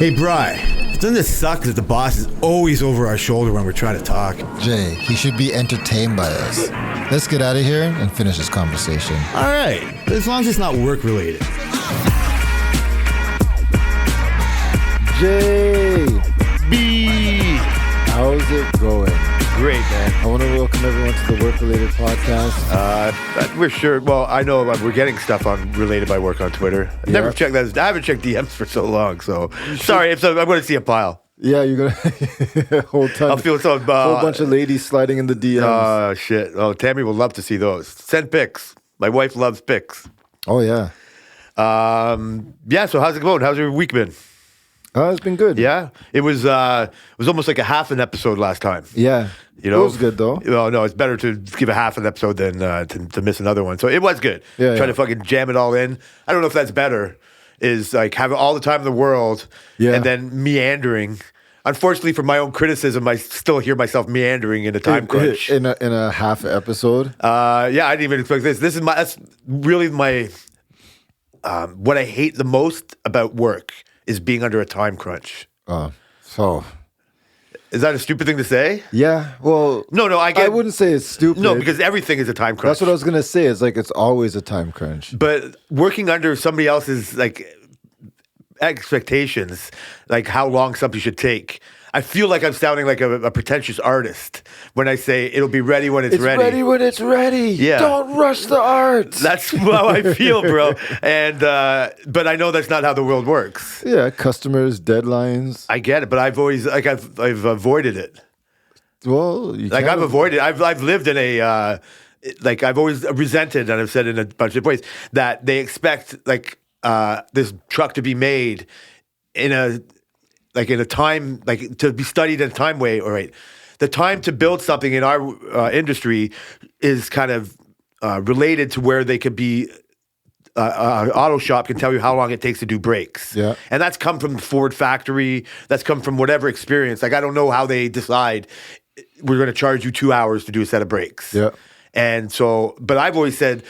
Hey, Bri, doesn't it suck that the boss is always over our shoulder when we're trying to talk? Jay, he should be entertained by us. Let's get out of here and finish this conversation. All right, but as long as it's not work-related. Jay, B. how's it going? Great, man. I want to welcome everyone to the Work-Related Podcast. We're sure. Well, I know we're getting stuff on related by work on Twitter. I never checked that. I haven't checked DMs for so long. So sorry if I'm going to see a pile. Yeah, you're gonna whole ton. I'll feel so. Whole bunch of ladies sliding in the DMs. Oh shit! Oh, Tammy will love to see those. Send pics. My wife loves pics. Oh yeah. Yeah. So how's it going? How's your week been? It's been good. Yeah. It was almost like a half an episode last time. Yeah. You know, it was good though. Well, no, it's better to give a half an episode than to miss another one. So it was good. Yeah, Trying to fucking jam it all in. I don't know if that's better. Is like having all the time in the world and then meandering. Unfortunately, for my own criticism, I still hear myself meandering in a time crunch. In a half episode. Yeah, I didn't even expect this. That's really my what I hate the most about work is being under a time crunch. So Is that a stupid thing to say? yeah. Well, No, I wouldn't say it's stupid. No, because everything is a time crunch. that's what I was gonna say. It's like it's always a time crunch. But working under somebody else's like expectations, like how long something should take, I feel like I'm sounding like a pretentious artist when I say it'll be ready when it's ready. when it's ready. Yeah. Don't rush the art. That's how I feel, bro. And but I know that's not how the world works. Yeah, customers, deadlines. I get it, but I've always I've avoided it. Well, Like I've avoided. I've lived in a like I've always resented, and I've said in a bunch of ways that they expect like this truck to be made in a time, like to be studied in a time way. All right, the time to build something in our industry is kind of related to where they could be. Auto shop can tell you how long it takes to do brakes. Yeah. And that's come from the Ford factory. That's come from whatever experience. Like, I don't know how they decide we're going to charge you 2 hours to do a set of brakes. Yeah. And so, but I've always said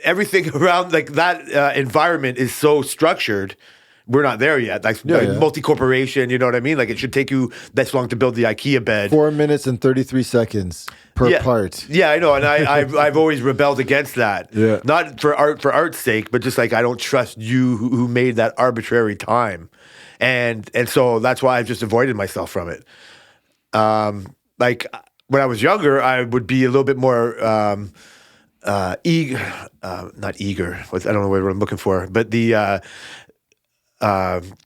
everything around like that environment is so structured. We're not there yet. Like multi-corporation, you know what I mean? Like it should take you this long to build the IKEA bed. 4 minutes and 33 seconds per part. Yeah, I know, and I've always rebelled against that. Yeah. Not for art's sake, but just like I don't trust you who made that arbitrary time, and so that's why I've just avoided myself from it. Like when I was younger, I would be a little bit more eager, not eager. I don't know what I'm looking for, but the.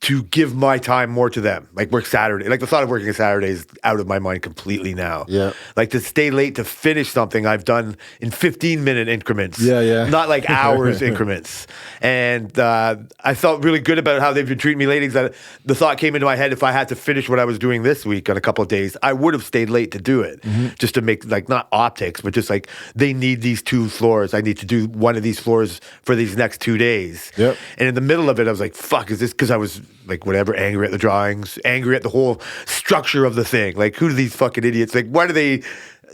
To give my time more to them, like work Saturday. Like the thought of working a Saturday is out of my mind completely now. Yeah. Like to stay late to finish something I've done in 15-minute increments. Yeah. Not like hours increments. And I felt really good about how they've been treating me lately. That the thought came into my head, if I had to finish what I was doing this week on a couple of days, I would have stayed late to do it. Mm-hmm. Just to make like not optics, but just like they need these 2 floors. I need to do one of these floors for these next 2 days. Yep. And in the middle of it, I was like, fuck, is this because I was like, whatever, angry at the drawings, angry at the whole structure of the thing. Like, who do these fucking idiots, like, why do they,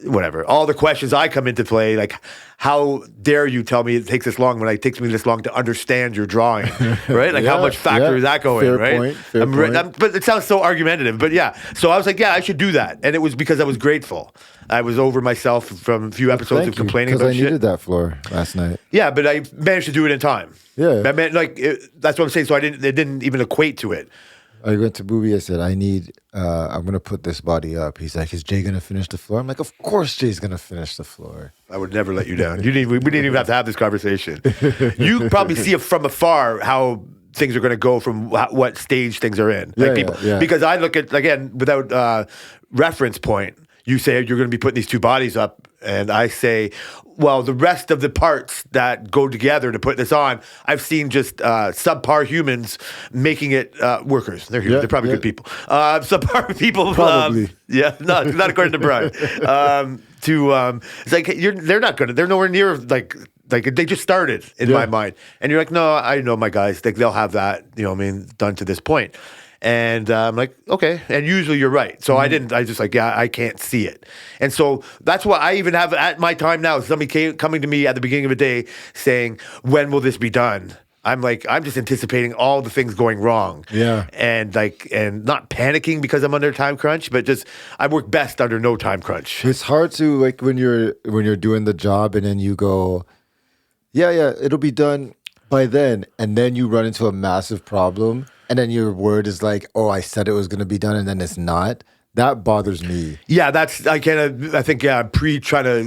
whatever. All the questions I come into play, like, how dare you tell me it takes this long when it takes me this long to understand your drawing, right? Like, how much factor is that going, Fair right? point, fair point. But it sounds so argumentative, but yeah. So I was like, yeah, I should do that. And it was because I was grateful. I was over myself from a few episodes of complaining about shit. Because I needed that floor last night. Yeah, but I managed to do it in time. Yeah. I meant that's what I'm saying. So it didn't even equate to it. I went to Booby. I said, I'm going to put this body up. He's like, is Jay going to finish the floor? I'm like, of course Jay's going to finish the floor. I would never let you down. We didn't even have to have this conversation. You probably see it from afar how things are going to go from what stage things are in. Like because I look at, again, without reference point, you say you're going to be putting these 2 bodies up, and I say, well, the rest of the parts that go together to put this on, I've seen just subpar humans making it workers. They're humans. They're probably good people. Subpar people. Probably. Not according to Brian. It's like they're not going to. They're nowhere near like they just started in my mind, and you're like, no, I know my guys. Like they'll have that. You know, what I mean, done to this point. And I'm like, okay. And usually you're right. So I just like, yeah, I can't see it. And so that's why I even have at my time now, somebody coming to me at the beginning of a day saying, when will this be done? I'm just anticipating all the things going wrong. Yeah. And not panicking because I'm under a time crunch, but just I work best under no time crunch. It's hard to like when you're doing the job and then you go, yeah, it'll be done by then, and then you run into a massive problem, and then your word is like, oh, I said it was going to be done, and then it's not. That bothers me. Yeah, trying to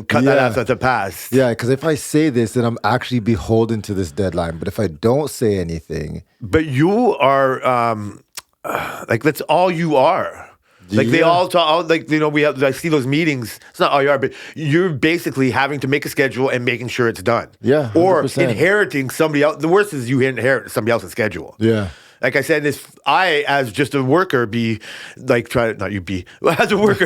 cut that out at the pass. Yeah, because if I say this, then I'm actually beholden to this deadline. But if I don't say anything, but you are that's all you are. Like they all talk, like I see those meetings. It's not all you are, but you're basically having to make a schedule and making sure it's done. Yeah, 100%. Or inheriting somebody else. The worst is you inherit somebody else's schedule. Yeah. Like I said, I as just a worker be like not you be as a worker.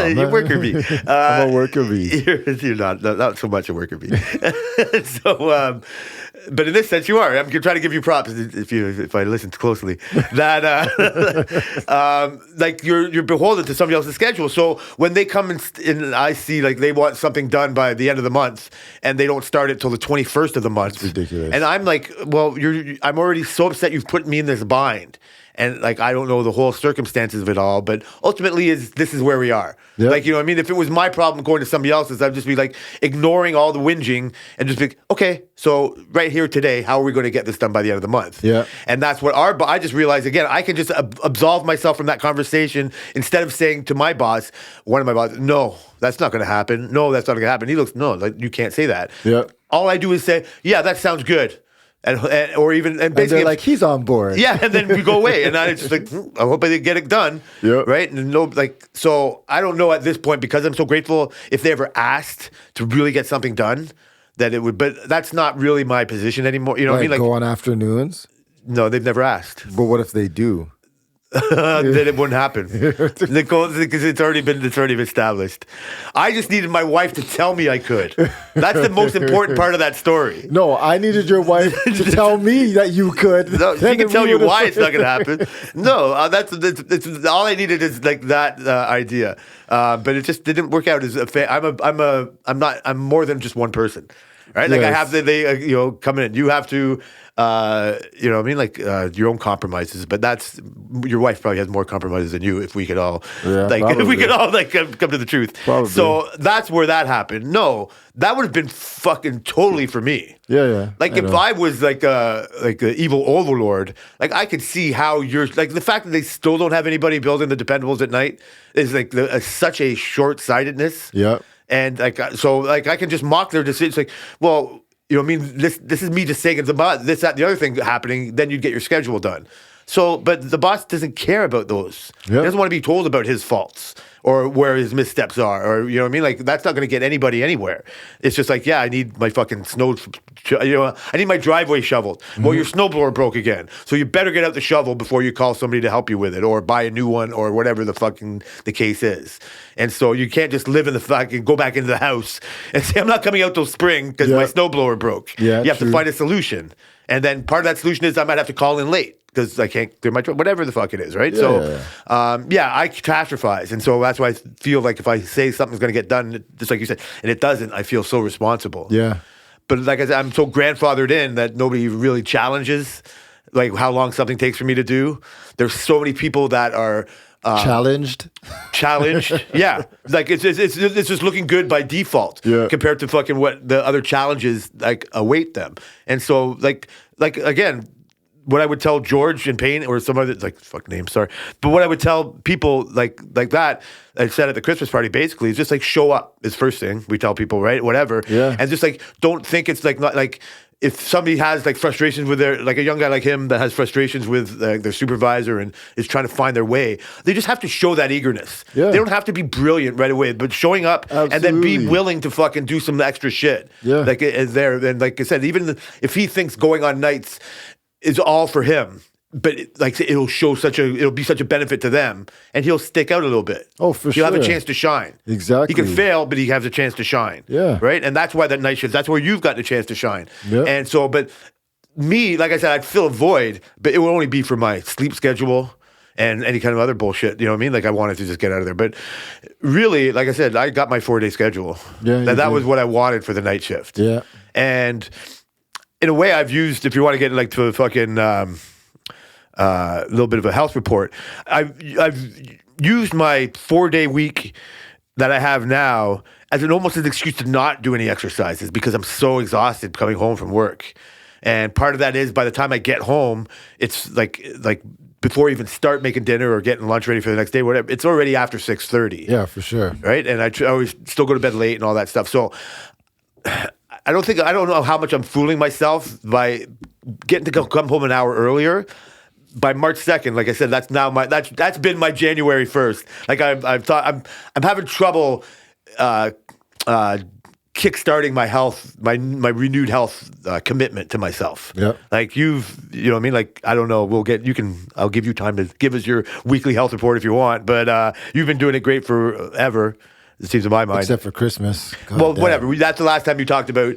You worker be. I'm a worker bee. You're not so much a worker bee. So, but in this sense, you are. I'm trying to give you props if I listened closely. That like you're beholden to somebody else's schedule. So when they come and I see like they want something done by the end of the month and they don't start it till the 21st of the month. It's ridiculous. And I'm like, well, I'm already so upset you've put me in this bind. And like I don't know the whole circumstances of it all, but ultimately this is where we are. Yep. Like, you know what I mean? If it was my problem going to somebody else's, I'd just be like ignoring all the whinging and just be like, okay, so right here today, how are we going to get this done by the end of the month? Yeah. And that's what I just realized again, I can just absolve myself from that conversation instead of saying to my boss, one of my bosses, no, that's not going to happen. No, that's not going to happen. He looks, no, like you can't say that. Yeah. All I do is say, yeah, that sounds good. And basically, and they're like, he's on board. Yeah, and then we go away, and I just like, I hope I get it done. Yeah, right. And so I don't know at this point because I'm so grateful if they ever asked to really get something done that it would, but that's not really my position anymore. You know what I mean? Like go on afternoons. No, they've never asked. But what if they do? Then it wouldn't happen because it's already been established. I just needed my wife to tell me I could. That's the most important part of that story. No, I needed your wife to tell me that you could. No, she can tell you why it's not going to happen. No, that's all I needed is like that idea. But it just didn't work out. I'm more than just one person. Right? Like yes. they come in. You have to, you know what I mean? Like your own compromises, but your wife probably has more compromises than you if we could all, if we could all come to the truth. Probably. So that's where that happened. No, that would have been fucking totally for me. Yeah. Like if I was like a evil overlord, like I could see how you're like the fact that they still don't have anybody building the Dependables at night is like such a short-sightedness. Yeah. And so I can just mock their decisions. Like, well, you know what I mean? This is me just saying about this, that, the other thing happening. Then you'd get your schedule done. So, but the boss doesn't care about those. Yep. He doesn't want to be told about his faults or where his missteps are, or you know what I mean? Like that's not going to get anybody anywhere. It's just like, yeah, I need my fucking I need my driveway shoveled. Mm-hmm. Well, your snowblower broke again, so you better get out the shovel before you call somebody to help you with it, or buy a new one, or whatever the case is. And so you can't just live in the fucking go back into the house and say I'm not coming out till spring because my snowblower broke. Yeah, you have to find a solution, and then part of that solution is I might have to call in late because I can't clear my truck, whatever the fuck it is, right? I catastrophize. And so that's why I feel like if I say something's going to get done, just like you said, and it doesn't, I feel so responsible. Yeah. But like I said, I'm so grandfathered in that nobody really challenges like how long something takes for me to do. There's so many people that are challenged. Yeah. Like it's just looking good by default compared to fucking what the other challenges like await them. And so like again, what I would tell George and Payne or some other like fuck name, sorry. But what I would tell people like that, I said at the Christmas party basically is just like show up is first thing we tell people, right? Whatever. Yeah. And just like don't think it's like not like if somebody has like frustrations with like a young guy like him that has frustrations with their supervisor and is trying to find their way, they just have to show that eagerness. Yeah. They don't have to be brilliant right away, but showing up and then be willing to fucking do some extra shit. Yeah. Like is there. And like I said, even if he thinks going on nights is all for him, but it'll be such a benefit to them, and he'll stick out a little bit. Oh, for he'll sure. have a chance to shine. Exactly. He can fail, but he has a chance to shine. Yeah. Right. And that's why that night shift. That's where you've gotten a chance to shine. Yeah. And so, but me, like I said, I'd fill a void, but it would only be for my sleep schedule and any kind of other bullshit. You know what I mean? Like I wanted to just get out of there, but really, like I said, I got my 4-day schedule. Yeah. That was what I wanted for the night shift. Yeah. And in a way, I've used, if you want to get like to a fucking little bit of a health report, I've used my 4-day week that I have now as almost an excuse to not do any exercises because I'm so exhausted coming home from work. And part of that is by the time I get home, it's like before I even start making dinner or getting lunch ready for the next day, whatever, it's already after 6:30. Yeah, for sure. Right? And I always still go to bed late and all that stuff. So I don't know how much I'm fooling myself by getting to come home an hour earlier. By March 2nd, like I said, that's been my January 1st. Like I'm having trouble kickstarting my health, my renewed health commitment to myself. Yeah. Like you know what I mean? Like, I don't know, I'll give you time to give us your weekly health report if you want, but you've been doing it great forever, it seems in my mind. Except for Christmas. God well, damn. whatever. That's the last time you talked about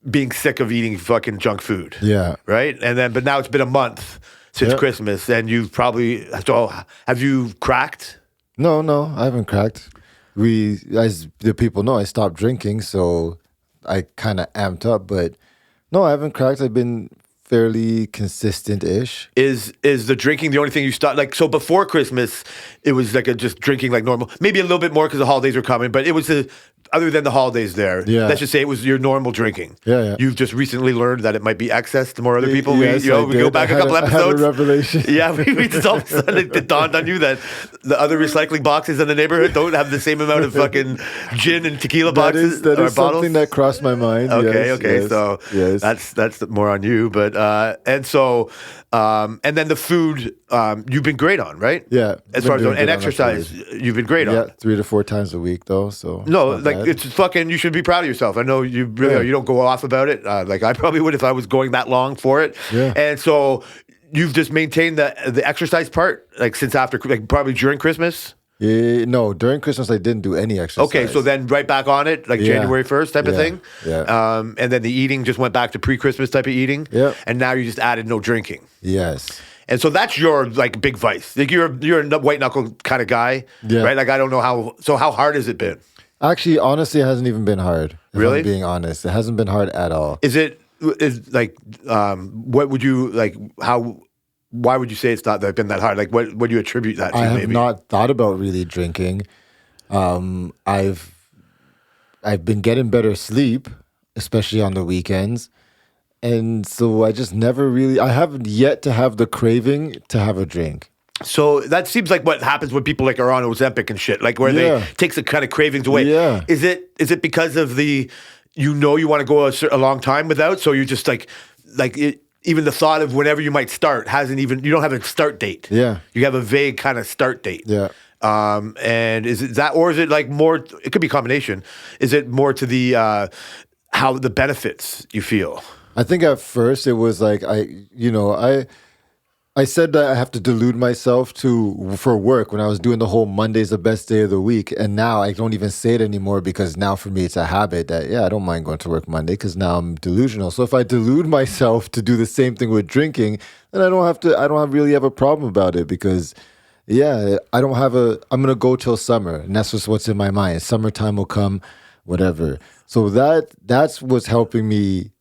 being sick of eating fucking junk food. Yeah. Right? But now it's been a month since Christmas, and have you cracked? No, I haven't cracked. As the people know, I stopped drinking, so I kind of amped up. But no, I haven't cracked. I've been fairly consistent-ish. Is the drinking the only thing you stopped? Like, so before Christmas, it was like just drinking like normal. Maybe a little bit more because the holidays were coming, but it was other than the holidays there. Yeah. Let's just say it was your normal drinking. Yeah. You've just recently learned that it might be excess to more other people. Yes, we I go did. back I a couple had episodes. a revelation. Yeah, we just all of a sudden it dawned on you that the other recycling boxes in the neighborhood don't have the same amount of fucking gin and tequila boxes That or is bottles. something that crossed my mind. Okay, yes, okay. yes, So yes. that's more on you. But and then the food you've been great on, right? Yeah, As been far as doing and good on exercise, food. you've been great on. Yeah, 3 to 4 times a week though. So No, it's not like bad. it's fucking. You should be proud of yourself. I know you really Yeah. are. You don't go off about it. Like I probably would if I was going that long for it. Yeah. And so you've just maintained the exercise part, like since after, like probably during Christmas. No, during Christmas I didn't do any exercise. Okay, so then right back on it, like Yeah. January 1st type of Yeah. thing. Yeah. And then the eating just went back to pre-Christmas type of eating. Yeah. And now you just added no drinking. Yes. And so that's your like big vice. Like you're a white knuckle kind of guy, Yeah. right? Like I don't know how. So how hard has it been? Actually, honestly, it hasn't even been hard. If Really? I'm being honest, it hasn't been hard at all. Is like what would you like? Why would you say it's not been that hard? Like what do you attribute that to? I have maybe not thought about really drinking. I've been getting better sleep, especially on the weekends. And so I just never really, I haven't yet to have the craving to have a drink. So that seems like what happens when people like are on Ozempic and shit, like where Yeah. they takes the kind of cravings away. Yeah. Is it because of you want to go a long time without, so you just like even the thought of whenever you might start you don't have a start date. Yeah. You have a vague kind of start date. Yeah. And is it that, or is it like more? It could be a combination. Is it more to the how the benefits you feel? I think at first it was like I said that I have to delude myself for work when I was doing the whole Monday's the best day of the week, and now I don't even say it anymore because now for me it's a habit that I don't mind going to work Monday because now I'm delusional. So if I delude myself to do the same thing with drinking, then I don't really have a problem about it because I'm gonna go till summer, and that's just what's in my mind. Summertime will come, whatever. So that's what's helping me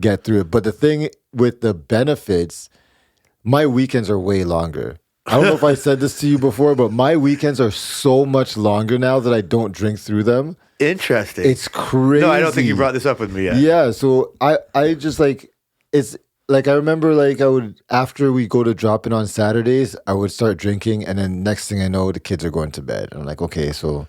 get through it. But the thing with the benefits, my weekends are way longer. I don't know if I said this to you before, but my weekends are so much longer now that I don't drink through them. Interesting. It's crazy. No, I don't think you brought this up with me yet. Yeah, so I just like, it's like, I remember like I would, after we go to drop in on Saturdays, I would start drinking, and then next thing I know, the kids are going to bed. I'm like, okay, so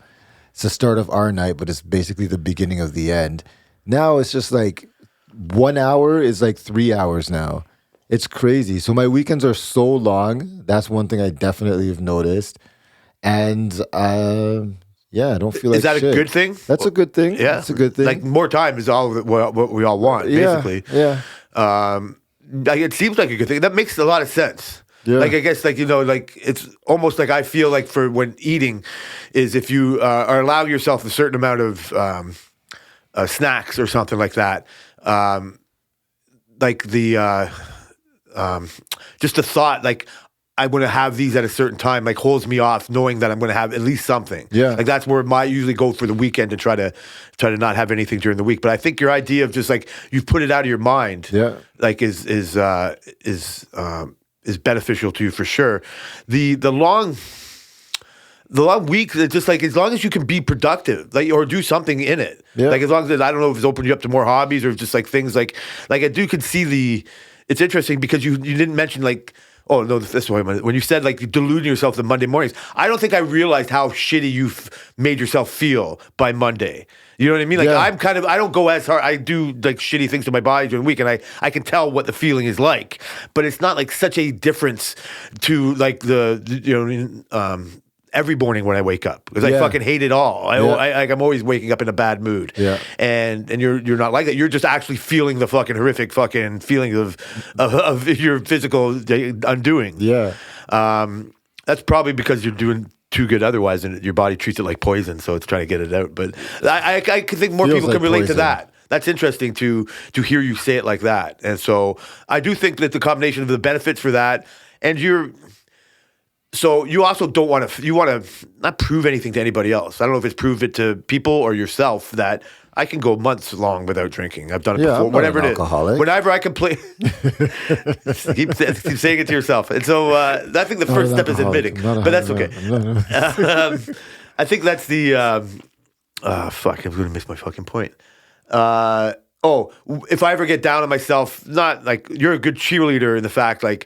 it's the start of our night, but it's basically the beginning of the end. Now it's just like 1 hour is like 3 hours now. It's crazy. So my weekends are so long. That's one thing I definitely have noticed. And I don't feel like Is that a shit. good thing? That's a good thing. Yeah, it's a good thing. Like more time is all what we all want, basically. Yeah. Like it seems like a good thing. That makes a lot of sense. Yeah. Like I guess like like it's almost like I feel like for when eating is if you are allowing yourself a certain amount of snacks or something like that. Like the just the thought, like I want to have these at a certain time, like holds me off knowing that I'm going to have at least something. Yeah. Like that's where I usually go for the weekend to try to not have anything during the week. But I think your idea of just like you put it out of your mind, like is beneficial to you for sure. The long week, it's just like as long as you can be productive, like or do something in it. Yeah. Like as long as I don't know if it's opened you up to more hobbies or just like things like I do can see the. It's interesting because you didn't mention like. Oh no! This way, when you said like deluding yourself the Monday mornings, I don't think I realized how shitty you've made yourself feel by Monday. You know what I mean? Like I'm kind of I don't go as hard. I do like shitty things to my body during the week, and I can tell what the feeling is like. But it's not like such a difference to like every morning when I wake up because I fucking hate it all. I'm always waking up in a bad mood. Yeah. And you're not like that. You're just actually feeling the fucking horrific fucking feeling of your physical undoing. Yeah. That's probably because you're doing too good otherwise and your body treats it like poison, so it's trying to get it out. But I think more people can relate to that. That's interesting to hear you say it like that. And so I do think that the combination of the benefits for that and so you also don't want to, you want to not prove anything to anybody else. I don't know if it's prove it to people or yourself that I can go months long without drinking. I've done it before, whatever it is. Whenever I can play, keep saying it to yourself. And so I think the first step is admitting, but that's okay. I think that's the, fuck, I'm going to miss my fucking point. If I ever get down on myself, not like you're a good cheerleader in the fact like,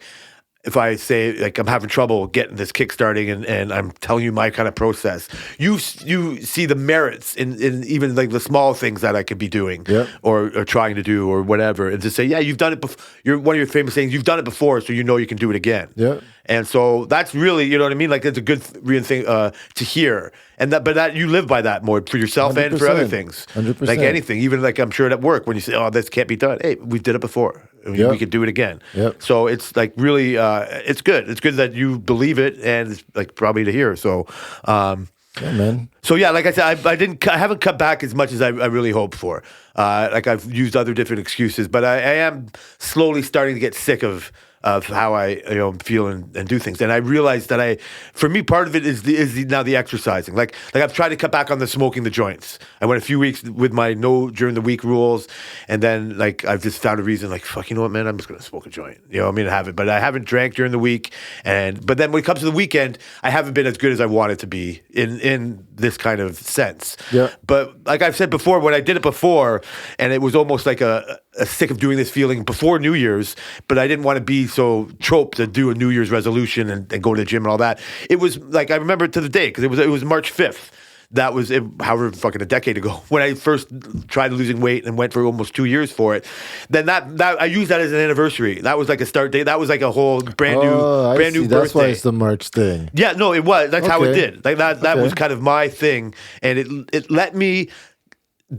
if I say like I'm having trouble getting this kickstarting and I'm telling you my kind of process, you see the merits in even like the small things that I could be doing or trying to do or whatever, and to say, yeah, you've done it before. You're one of your famous sayings, you've done it before, so you know you can do it again. Yeah. And so that's really, you know what I mean? Like it's a good thing to hear. And that you live by that more for yourself 100%, and for other things. 100%. Like anything, even like I'm sure at work when you say, oh, this can't be done. Hey, we did it before. We could do it again. Yep. So it's like really, it's good. It's good that you believe it and it's like probably to hear. So, yeah, man. So yeah, like I said, I haven't cut back as much as I really hoped for. Like I've used other different excuses, but I am slowly starting to get sick of how I feel and do things. And I realized that for me, part of it is now the exercising. Like I've tried to cut back on the smoking the joints. I went a few weeks with my no during the week rules, and then like I've just found a reason. Like fuck, you know what, man, I'm just gonna smoke a joint. I mean, I haven't, but I haven't drank during the week. But then when it comes to the weekend, I haven't been as good as I wanted to be in this kind of sense. Yeah. But like I've said before, when I did it before, and it was almost like a sick of doing this feeling before New Year's, but I didn't want to be so trope to do a New Year's resolution and go to the gym and all that. It was like, I remember it to the day because it was March 5th. That was however fucking a decade ago when I first tried losing weight and went for almost 2 years for it. Then that I used that as an anniversary. That was like a start date. That was like a whole brand new birthday. That's why it's the March thing. Yeah, no, it was. That's how it did. Like that was kind of my thing, and it let me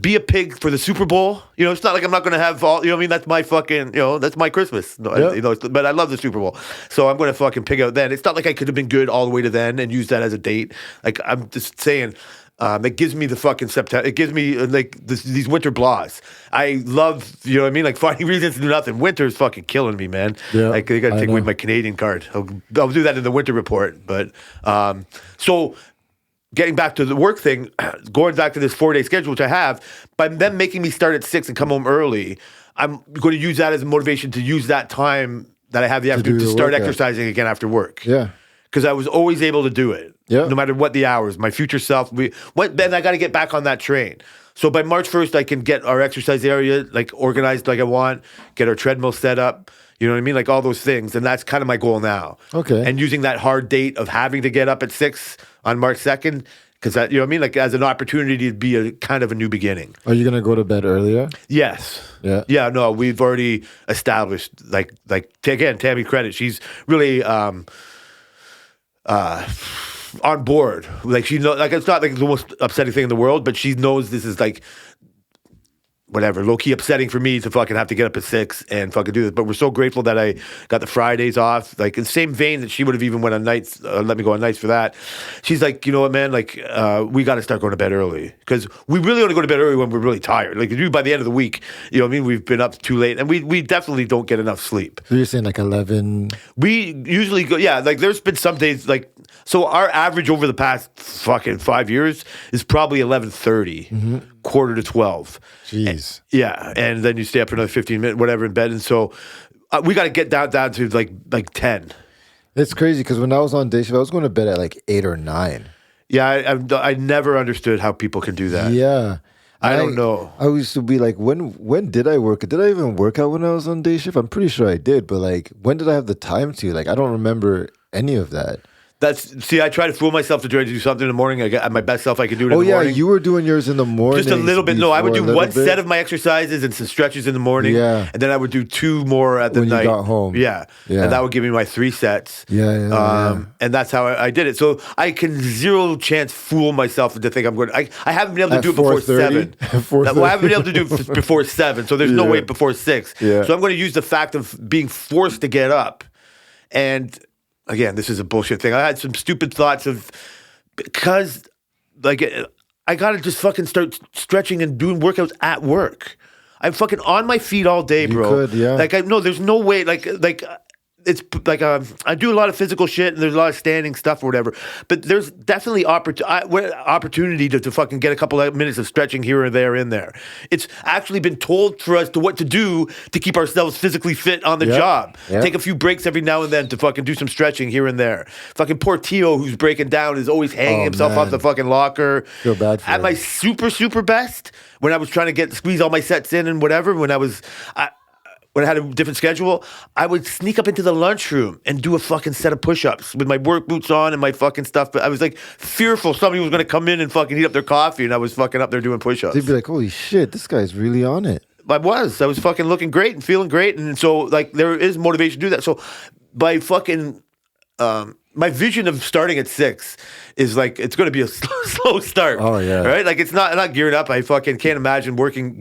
be a pig for the Super Bowl. It's not like I'm not going to have all, what I mean? That's my fucking, that's my Christmas. But I love the Super Bowl. So I'm going to fucking pig out then. It's not like I could have been good all the way to then and use that as a date. Like, I'm just saying, it gives me the fucking September. It gives me like these winter blahs. I love, like finding reasons to do nothing. Winter is fucking killing me, man. Yeah, like, they got to take away my Canadian card. I'll do that in the winter report. But, so getting back to the work thing, going back to this 4-day schedule, which I have, by them making me start at 6 and come home early, I'm going to use that as a motivation to use that time that I have the afternoon to start exercising again after work. Yeah. Because I was always able to do it, no matter what the hours. My future self, then I got to get back on that train. So by March 1st, I can get our exercise area like organized like I want, get our treadmill set up. You know what I mean? Like all those things. And that's kind of my goal now. Okay. And using that hard date of having to get up at 6 on March 2nd, because that, you know what I mean? Like as an opportunity to be a kind of a new beginning. Are you going to go to bed earlier? Yes. Yeah. Yeah, no, we've already established, like again, Tammy credit. She's really on board. Like she knows, like it's not like the most upsetting thing in the world, but she knows this is like whatever, low key upsetting for me to fucking have to get up at 6 and fucking do this. But we're so grateful that I got the Fridays off. Like in the same vein that she would have even went on nights, let me go on nights for that. She's like, you know what, man? Like we got to start going to bed early because we really only go to bed early when we're really tired. Like by the end of the week, you know what I mean? We've been up too late and we definitely don't get enough sleep. So you're saying like 11? We usually go, yeah. Like there's been some days like so our average over the past fucking 5 years is probably 11:30, quarter to 12. Jeez. And then you stay up for another 15 minutes, whatever, in bed. And so we got to get down to like 10. It's crazy because when I was on day shift, I was going to bed at like 8 or 9. Yeah, I never understood how people can do that. Yeah. I don't know. I used to be like, when did I work? Did I even work out when I was on day shift? I'm pretty sure I did, but like, when did I have the time to? Like, I don't remember any of that. I try to fool myself to try to do something in the morning. I got my best self I could do it in the morning. Oh, yeah, you were doing yours in the morning. Just a little bit. No, I would do one set of my exercises and some stretches in the morning. Yeah. And then I would do 2 more at the when night. You got home. Yeah. And that would give me my 3 sets. Yeah. And that's how I did it. So I can zero chance fool myself into think I'm going I haven't been able to do it before 7. Well, I haven't been able to do it before 7. So there's no way before 6. Yeah. So I'm going to use the fact of being forced to get up. And again, this is a bullshit thing. I had some stupid thoughts of because, like, I gotta just fucking start stretching and doing workouts at work. I'm fucking on my feet all day, bro. You could, yeah. Like, there's no way. Like, it's like I do a lot of physical shit and there's a lot of standing stuff or whatever. But there's definitely opportunity to fucking get a couple of minutes of stretching here or there in there. It's actually been told for us to what to do to keep ourselves physically fit on the job. Yep. Take a few breaks every now and then to fucking do some stretching here and there. Fucking poor Tio, who's breaking down, is always hanging himself off the fucking locker. Feel bad for At him. my super best, when I was trying to squeeze all my sets in and whatever, when I had a different schedule, I would sneak up into the lunchroom and do a fucking set of push-ups with my work boots on and my fucking stuff. But I was like fearful somebody was going to come in and fucking heat up their coffee, and I was fucking up there doing push-ups. They'd be like, holy shit, this guy's really on it. I was fucking looking great and feeling great, and so like there is motivation to do that. So by fucking my vision of starting at 6 is like it's going to be a slow start. Oh, yeah. Right? Like I'm not geared up. I fucking can't imagine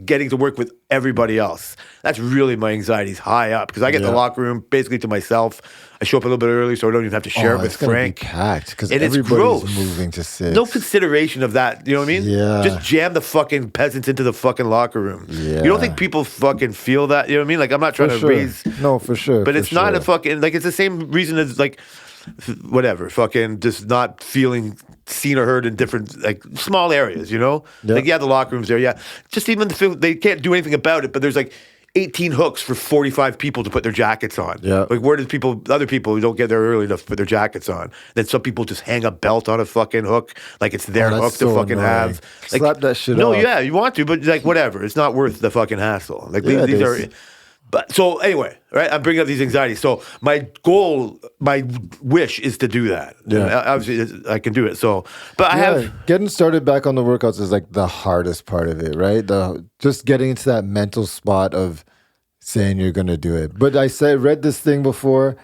getting to work with everybody else. That's really my anxiety's high up because I get the locker room basically to myself. I show up a little bit early so I don't even have to share it with it's gonna Frank. be packed because And it's everybody's gross. moving to 6. No consideration of that. You know what I mean? Yeah. Just jam the fucking peasants into the fucking locker room. Yeah. You don't think people fucking feel that? You know what I mean? Like I'm not trying For to sure. raise. No, for sure. But for it's not sure. a fucking like it's the same reason as like whatever fucking just not feeling seen or heard in different like small areas, you know? Yeah. Like the locker rooms there, yeah. Just even they can't do anything about it, but there's like 18 hooks for 45 people to put their jackets on. Yeah. Like where does other people who don't get there early enough to put their jackets on? Then some people just hang a belt on a fucking hook like it's their that's hook to so fucking annoying. have. Like, Slap that shit No, off. yeah, you want to, but like whatever. It's not worth the fucking hassle. Like Yeah, these it are is. But so anyway, right? I'm bringing up these anxieties. So my goal, my wish is to do that. Yeah. And obviously, I can do it. So, but I have. Getting started back on the workouts is like the hardest part of it, right? Just getting into that mental spot of saying you're gonna do it. But read this thing before,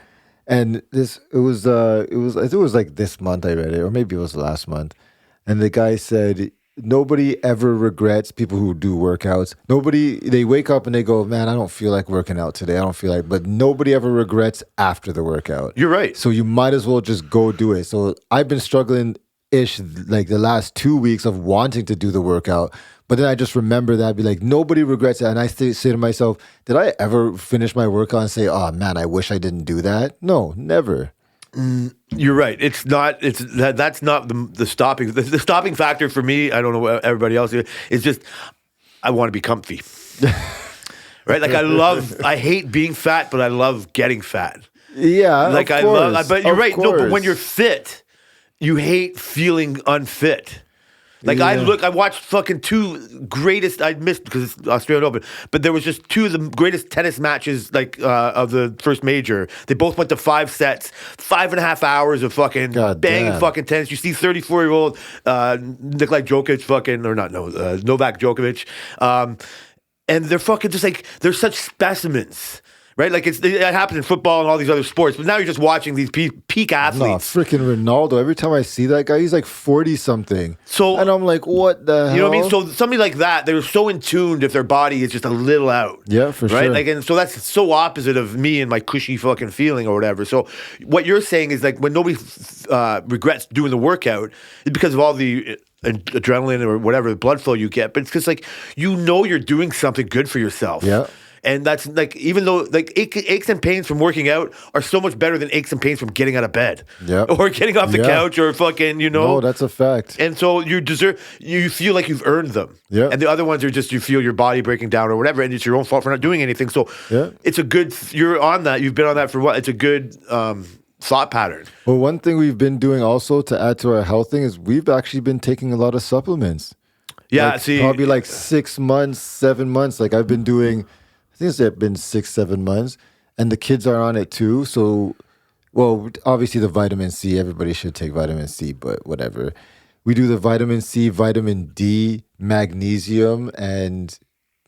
and it was I think it was like this month I read it, or maybe it was last month, and the guy said nobody ever regrets people who do workouts. They wake up and they go, man, I don't feel like working out today. I don't feel like, but nobody ever regrets after the workout. You're right. So you might as well just go do it. So I've been struggling like the last 2 weeks of wanting to do the workout. But then I just remember that, be like, nobody regrets it. And I say to myself, did I ever finish my workout and say, oh man, I wish I didn't do that? No, never. You're right. It's not. That's not the stopping. The stopping factor for me. I don't know what everybody else is. It's just I want to be comfy. Right. Like I hate being fat, but I love getting fat. Yeah, Like of I course, love. But you're of right. No, but when course. you're fit, you hate feeling unfit. Like Yeah. I watched fucking two greatest. I missed because it's Australian Open, but there was just two of the greatest tennis matches like of the first major. They both went to 5 sets, 5.5 hours of fucking God banging damn. fucking tennis. You see 34-year-old Nikolai Djokovic Novak Djokovic, and they're fucking just like they're such specimens. right? Like it happens in football and all these other sports, but now you're just watching these peak No, athletes. freaking Ronaldo. Every time I see that guy, he's like 40 something. So- and I'm like, what the hell? You know what I mean? So somebody like that, they're so in tuned if their body is just a little out. Yeah, for right? sure. Like, and so that's so opposite of me and my cushy fucking feeling or whatever. So what you're saying is like when nobody regrets doing the workout, it's because of all the adrenaline or whatever the blood flow you get. But it's because like you know you're doing something good for yourself. Yeah. And that's like, even though like aches and pains from working out are so much better than aches and pains from getting out of bed. Yeah. Or getting off the Yeah. couch or fucking, you know. No, that's a fact. And so you feel like you've earned them. Yeah. And the other ones are just you feel your body breaking down or whatever, and it's your own fault for not doing anything. So Yeah. it's a good, you're on that, you've been on that for what? It's a good thought pattern. Well, one thing we've been doing also to add to our health thing is we've actually been taking a lot of supplements. Yeah, Like, see. probably like 6 months, 7 months. Like I've been doing, I think it's been 6-7 months, and the kids are on it too. So, well, obviously the vitamin C, everybody should take vitamin C, but whatever. We do the vitamin C, vitamin D, magnesium, and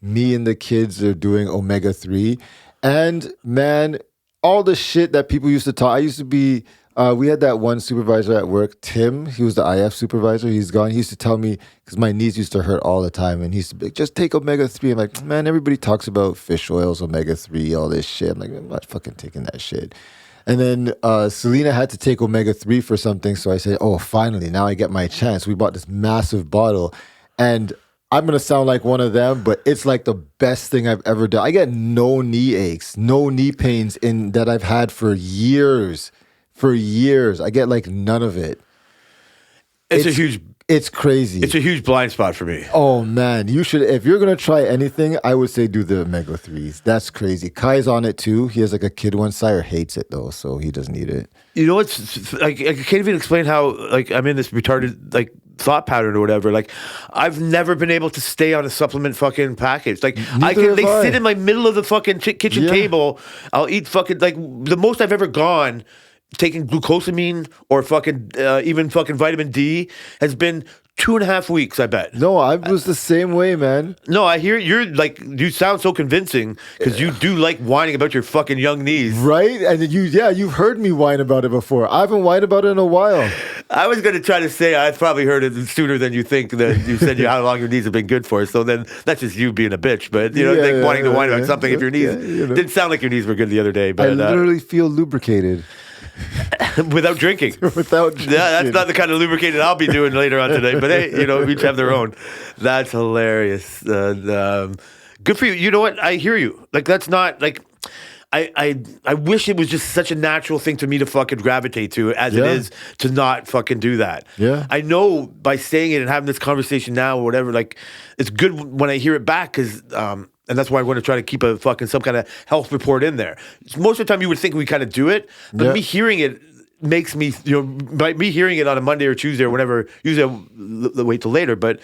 me and the kids are doing omega-3. And man, all the shit that people used to talk. I used to be, we had that one supervisor at work, Tim. He was the IF supervisor. He's gone. He used to tell me, because my knees used to hurt all the time. And he used to be like, just take omega-3. I'm like, man, everybody talks about fish oils, omega-3, all this shit. I'm like, I'm not fucking taking that shit. And then Selena had to take omega-3 for something. So I said, oh, finally, now I get my chance. We bought this massive bottle. And I'm going to sound like one of them, but it's like the best thing I've ever done. I get no knee aches, no knee pains that I've had for years. For years. I get like none of it. It's crazy. It's a huge blind spot for me. Oh man, you should, if you're going to try anything, I would say do the omega-3s. That's crazy. Kai's on it too. He has like a kid one. Sire hates it though, so he doesn't eat it. You know, it's like I can't even explain how like I'm in this retarded like thought pattern or whatever. Like I've never been able to stay on a supplement fucking package. Like they sit in my middle of the fucking kitchen table. I'll eat fucking like the most I've ever gone taking glucosamine or fucking even fucking vitamin D has been 2.5 weeks, I bet. No, I was the same way, man. No, I hear you're like, you sound so convincing because you do like whining about your fucking young knees. Right? And you've heard me whine about it before. I haven't whined about it in a while. I was going to try to say I've probably heard it sooner than you think that you said how long your knees have been good for. So then that's just you being a bitch. But, you know, wanting to whine about something if your knees didn't sound like your knees were good the other day. But I literally feel lubricated. without drinking. Without drinking. Yeah, that's not the kind of lubricating I'll be doing later on today. But hey, you know, each have their own. That's hilarious. Good for you. You know what? I hear you. Like, that's not like... I wish it was just such a natural thing to me to fucking gravitate to as it is to not fucking do that. Yeah. I know by saying it and having this conversation now or whatever, like, it's good when I hear it back because, and that's why I want to try to keep a fucking some kind of health report in there. Most of the time you would think we kind of do it, but me hearing it makes me, you know, by me hearing it on a Monday or Tuesday or whenever, usually I'll wait till later, but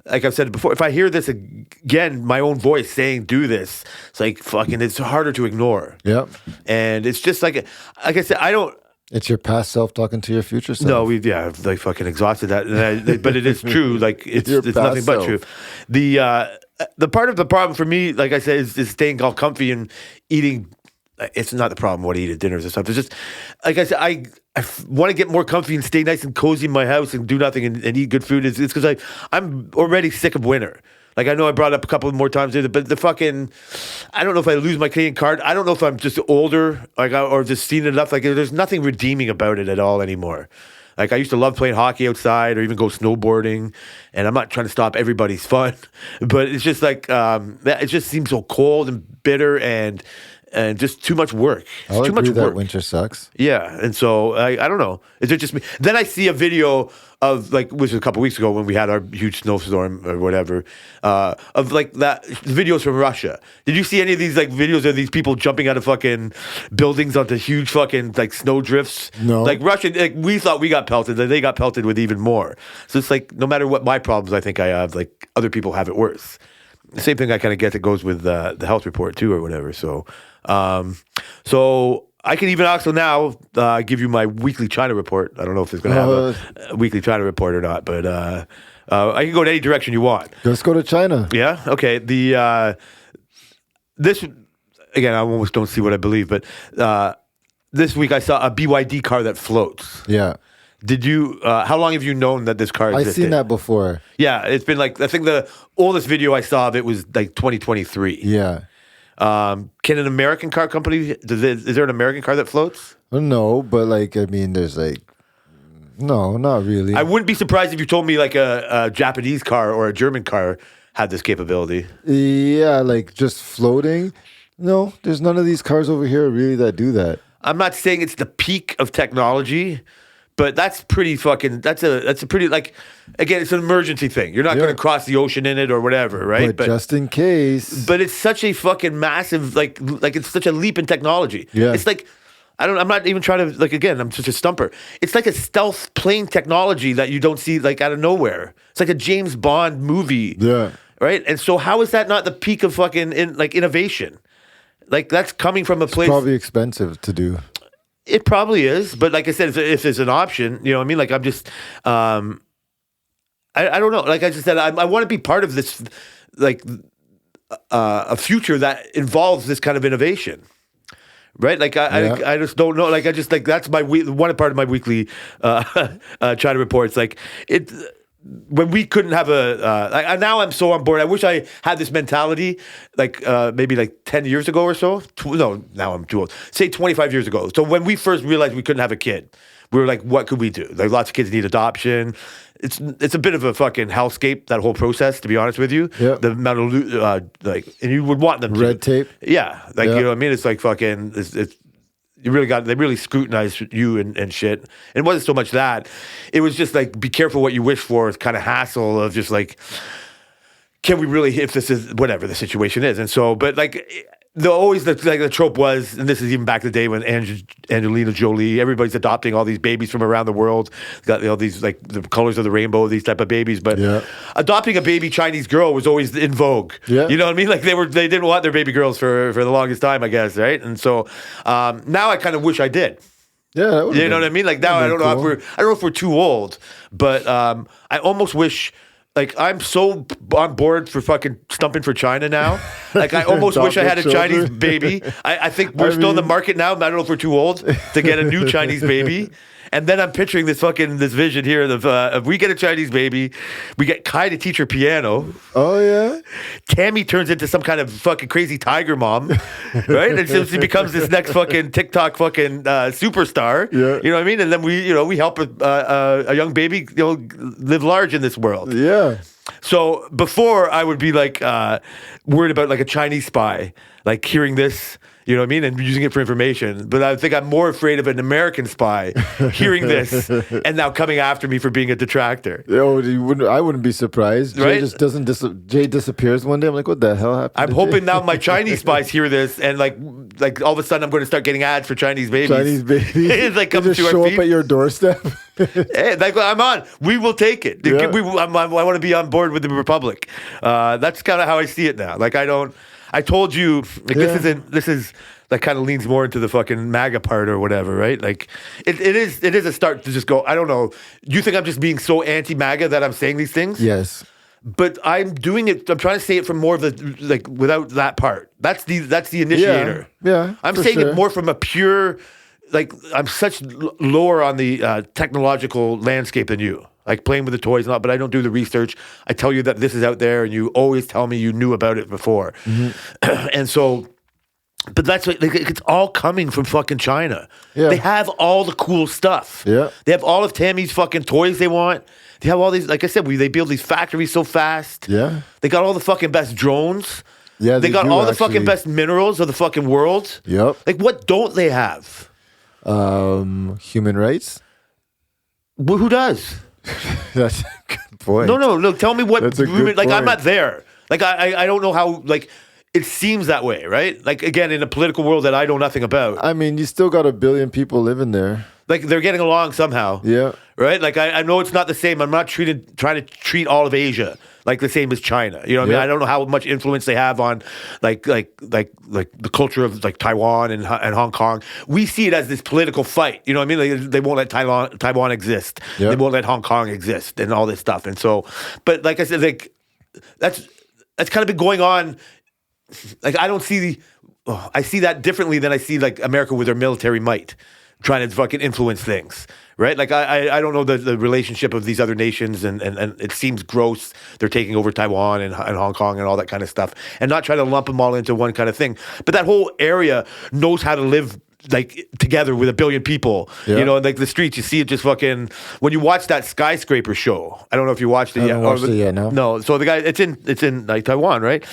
like I've said before, if I hear this again, my own voice saying do this, it's like fucking, it's harder to ignore. Yep. And it's just like I said, I don't. It's your past self talking to your future self. No, I've like fucking exhausted that, but it is true. Like it's nothing but true. The part of the problem for me, like I said, is staying all comfy and eating. It's not the problem what I eat at dinners and stuff. It's just, like I said, I want to get more comfy and stay nice and cozy in my house and do nothing and eat good food. It's because I'm already sick of winter. Like, I know I brought it up a couple more times, but the fucking, I don't know if I lose my Canadian card. I don't know if I'm just older, like, or just seen enough. Like, there's nothing redeeming about it at all anymore. Like, I used to love playing hockey outside or even go snowboarding, and I'm not trying to stop everybody's fun, but it's just like, it just seems so cold and bitter and just too much work. I'll too much agree work. that winter sucks. Yeah, and so I don't know. Is it just me? Then I see a video of like, which was a couple weeks ago when we had our huge snowstorm or whatever, of like that videos from Russia. Did you see any of these like videos of these people jumping out of fucking buildings onto huge fucking like snow drifts? No. Like Russia, like, we thought we got pelted, and they got pelted with even more. So it's like no matter what my problems I think I have, like other people have it worse. The same thing I kind of get that goes with the health report too or whatever. So. So I can even also now give you my weekly China report. I don't know if it's going to have a weekly China report or not, but I can go in any direction you want. Let's go to China. Yeah. Okay. This again, I almost don't see what I believe, but this week I saw a BYD car that floats. Yeah. Did you? How long have you known that this car existed? I've seen that before. Yeah, it's been like, I think the oldest video I saw of it was like 2023. Yeah. Can an American car company? Is there an American car that floats? No, but like I mean, there's like no, not really. I wouldn't be surprised if you told me like a Japanese car or a German car had this capability. Yeah, like just floating. No, there's none of these cars over here really that do that. I'm not saying it's the peak of technology, but that's pretty fucking. That's a pretty, like, again, it's an emergency thing. You're not going to cross the ocean in it or whatever, right? But just in case. But it's such a fucking massive, like it's such a leap in technology. Yeah. It's like, I'm not even trying to, like, again, I'm such a stumper. It's like a stealth plane technology that you don't see, like, out of nowhere. It's like a James Bond movie. Yeah. Right? And so how is that not the peak of fucking innovation? Like, that's coming from a place. Probably expensive to do. It probably is, but like I said, if there's an option, you know what I mean? Like, I'm just, I don't know. Like I just said, I want to be part of this, like, a future that involves this kind of innovation, right? Like, I just don't know. Like, I just, like, that's my one part of my weekly China reports. Like, it. When we couldn't have now I'm so on board. I wish I had this mentality, like maybe like 10 years ago or so. No, now I'm too old. Say 25 years ago. So when we first realized we couldn't have a kid, we were like, what could we do? Like, lots of kids need adoption. It's a bit of a fucking hellscape, that whole process, to be honest with you. Yeah. The amount of like, and you would want them to. Red tape. Yeah, like, you know what I mean. It's like fucking. It's they really scrutinized you and shit. And it wasn't so much that. It was just like, be careful what you wish for, kind of hassle of just like, can we really, if this is whatever the situation is. And so, but like, the trope was, and this is even back in the day when Angelina Jolie, everybody's adopting all these babies from around the world, got all these, like, the colors of the rainbow, these type of babies. But adopting a baby Chinese girl was always in vogue. Yeah. You know what I mean? Like, they didn't want their baby girls for the longest time, I guess, right? And so now I kind of wish I did. Yeah, you know what I mean? Like, now I don't know if we're too old, but I almost wish. Like, I'm so on board for fucking stumping for China now. Like, I almost wish I had a Chinese baby. I think we're still in the market now. I don't know if we're too old to get a new Chinese baby. And then I'm picturing this vision here of if we get a Chinese baby, we get Kai to teach her piano. Oh, yeah? Tammy turns into some kind of fucking crazy tiger mom, right? And so she becomes this next fucking TikTok fucking superstar. Yeah. You know what I mean? And then we help a young baby, live large in this world. Yeah. So before I would be like worried about like a Chinese spy, like hearing this, you know what I mean, and using it for information. But I think I'm more afraid of an American spy hearing this and now coming after me for being a detractor. Oh, I wouldn't be surprised. Right? Jay just doesn't. Jay disappears one day. I'm like, what the hell happened? I'm hoping now my Chinese spies hear this and like all of a sudden I'm going to start getting ads for Chinese babies. Chinese babies. It's like coming just to show our up feet. at your doorstep. Hey, like, I'm on. We will take it. Yeah. I want to be on board with the Republic. That's kind of how I see it now. Like, I told you, like, this is like kind of leans more into the fucking MAGA part or whatever, right? Like, it is a start to just go, I don't know. You think I'm just being so anti-MAGA that I'm saying these things? Yes. But I'm doing it. I'm trying to say it from more of the, like, without that part. That's the initiator. Yeah. I'm saying it more from a pure, like, I'm such lower on the technological landscape than you. Like, playing with the toys and all, but I don't do the research. I tell you that this is out there, and you always tell me you knew about it before. Mm-hmm. And so, but that's what, like, it's all coming from fucking China. Yeah. They have all the cool stuff. Yeah. They have all of Tammy's fucking toys they want. They have all these, like I said, they build these factories so fast. Yeah. They got all the fucking best drones. Yeah, they got all the fucking best minerals of the fucking world. Yep. Like, what don't they have? Human rights. Well, who does? That's a good point. No. Tell me what. That's a good like, I'm point. not there. Like, I don't know how. Like, it seems that way, right? Like, again, in a political world that I know nothing about. I mean, you still got 1 billion people living there. Like, they're getting along somehow. Yeah. Right. Like, I know it's not the same. I'm not trying to treat all of Asia like the same as China. You know what I mean? I don't know how much influence they have on like the culture of like Taiwan and Hong Kong. We see it as this political fight. You know what I mean? Like, they won't let Taiwan exist. Yep. They won't let Hong Kong exist and all this stuff. And so, but like I said, like that's kind of been going on. Like, I don't see I see that differently than I see like America with their military might trying to fucking influence things, right? Like I don't know the relationship of these other nations, and it seems gross. They're taking over Taiwan and Hong Kong and all that kind of stuff, and not try to lump them all into one kind of thing. But that whole area knows how to live like together with a billion people, you know, like the streets, you see it just fucking, when you watch that skyscraper show, I don't know if you watched it yet. I haven't watched it yet, no. No, so the guy, it's in like Taiwan, right?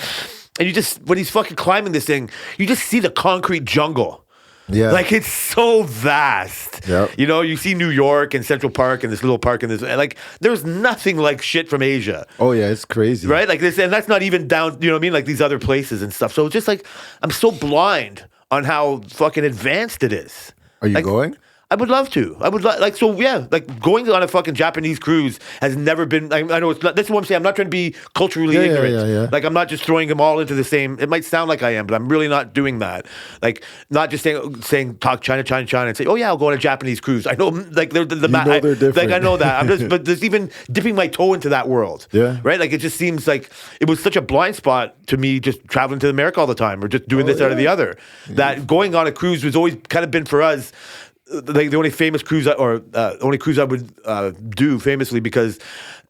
And you just, when he's fucking climbing this thing, you just see the concrete jungle. Yeah. Like it's so vast. Yep. You know, you see New York and Central Park and this little park and this, like there's nothing like shit from Asia. Oh yeah, it's crazy. Right? Like this, and that's not even down, you know what I mean? Like these other places and stuff. So it's just like, I'm so blind on how fucking advanced it is. Are you like, going? I would love to. I would like, so yeah, like going on a fucking Japanese cruise has never been, I know it's not, this is what I'm saying. I'm not trying to be culturally ignorant. Yeah. Like I'm not just throwing them all into the same, it might sound like I am, but I'm really not doing that. Like not just saying talk China and say, oh yeah, I'll go on a Japanese cruise. I know like they're they're different. like I know that. I'm just, but there's even dipping my toe into that world. Yeah. Right? Like it just seems like it was such a blind spot to me just traveling to America all the time or just doing this out of the other. That going on a cruise was always kind of been for us like the only famous cruise only cruise I would do famously, because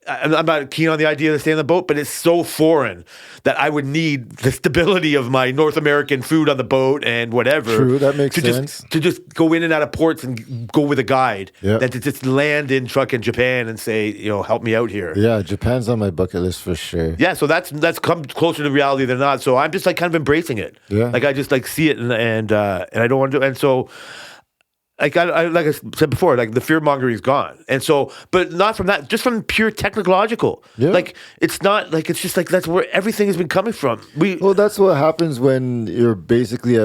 I'm not keen on the idea to stay on the boat, but it's so foreign that I would need the stability of my North American food on the boat and whatever. True, that makes sense. To just go in and out of ports and go with a guide. Yeah. That to just land in fucking Japan and say, you know, help me out here. Yeah, Japan's on my bucket list for sure. Yeah, so that's come closer to reality than not. So I'm just like kind of embracing it. Yeah. Like I just like see it and I don't want to do, and so like I said before, like the fear mongering is gone, and so, but not from that, just from pure technological. Yeah. Like it's not like it's just like that's where everything has been coming from. Well, that's what happens when you're basically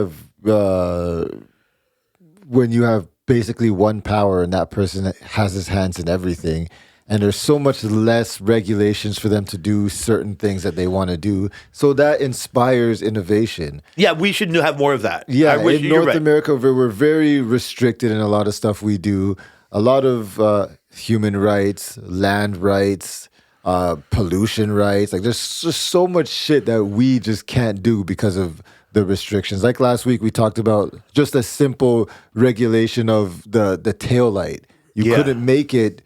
when you have basically one power and that person has his hands in everything. And there's so much less regulations for them to do certain things that they want to do. So that inspires innovation. Yeah, we should have more of that. Yeah, I wish, in you're North right. America, we're very restricted in a lot of stuff we do. A lot of human rights, land rights, pollution rights. Like there's just so much shit that we just can't do because of the restrictions. Like last week, we talked about just a simple regulation of the tail light. You couldn't make it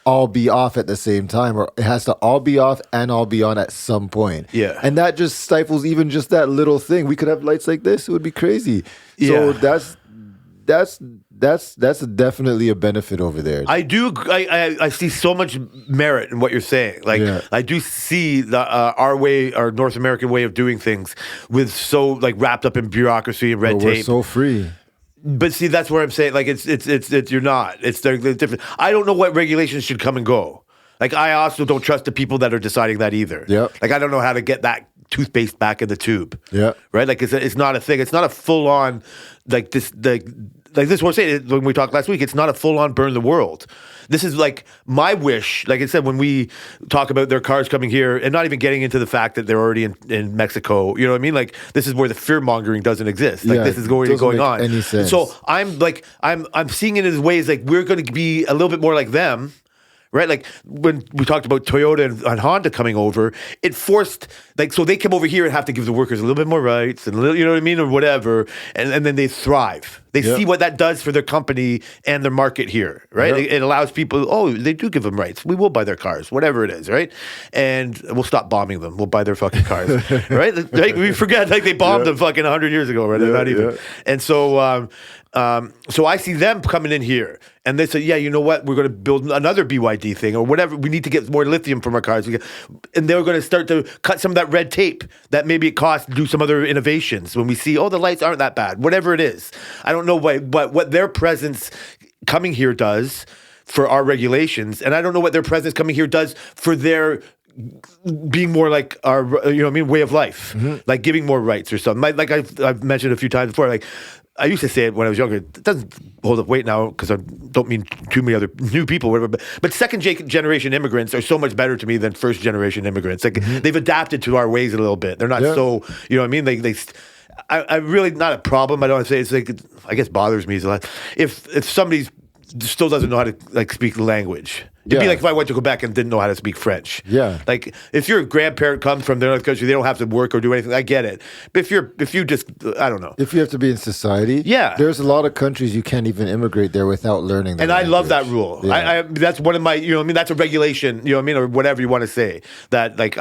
all be off at the same time, or it has to all be off and all be on at some point. Yeah. And that just stifles even just that little thing. We could have lights like this, it would be crazy. So that's definitely a benefit over there. I see so much merit in what you're saying. Like I do see our North American way of doing things with so like wrapped up in bureaucracy and red tape. We're so free. But see, that's where I'm saying, like, it's you're not. They're different. I don't know what regulations should come and go. Like, I also don't trust the people that are deciding that either. Yep. Like, I don't know how to get that toothpaste back in the tube. Yeah. Right? Like, it's not a thing. It's not a full on, like this, like this is what I'm saying when we talked last week. It's not a full on burn the world. This is like my wish. Like I said, when we talk about their cars coming here and not even getting into the fact that they're already in Mexico, you know what I mean? Like this is where the fear mongering doesn't exist. Like this is going on. Any sense. So I'm like, I'm seeing it as ways like we're going to be a little bit more like them. Right? Like when we talked about Toyota and Honda coming over, it forced, like, so they come over here and have to give the workers a little bit more rights and a little, you know what I mean? Or whatever. And then they thrive. They see what that does for their company and their market here, right? It allows people, oh, they do give them rights. We will buy their cars, whatever it is, right? And we'll stop bombing them. We'll buy their fucking cars, right? Like, we forget, like they bombed them fucking 100 years ago, right? Not even. And so, so I see them coming in here and they say, yeah, you know what? We're going to build another BYD thing or whatever. We need to get more lithium from our cars. And they're going to start to cut some of that red tape that maybe it costs to do some other innovations when we see, oh, the lights aren't that bad, whatever it is. I don't know what their presence coming here does for our regulations. And I don't know what their presence coming here does for their being more like our, you know what I mean, way of life, like giving more rights or something. Like I've mentioned a few times before, like, I used to say it when I was younger. It doesn't hold up weight now because I don't mean too many other new people, whatever. But second generation immigrants are so much better to me than first generation immigrants. Like they've adapted to our ways a little bit. They're not so, you know what I mean? I really not a problem. I don't want to say it's like, I guess bothers me a lot. If somebody still doesn't know how to like speak the language. It'd be Yeah. like if I went to Quebec and didn't know how to speak French. Yeah. Like if your grandparent comes from another country, they don't have to work or do anything. I get it. But if you just, I don't know. If you have to be in society, Yeah. there's a lot of countries you can't even immigrate there without learning. And I love that rule. Yeah. That's one of my, you know what I mean? That's a regulation, you know what I mean? Or whatever you want to say. That like,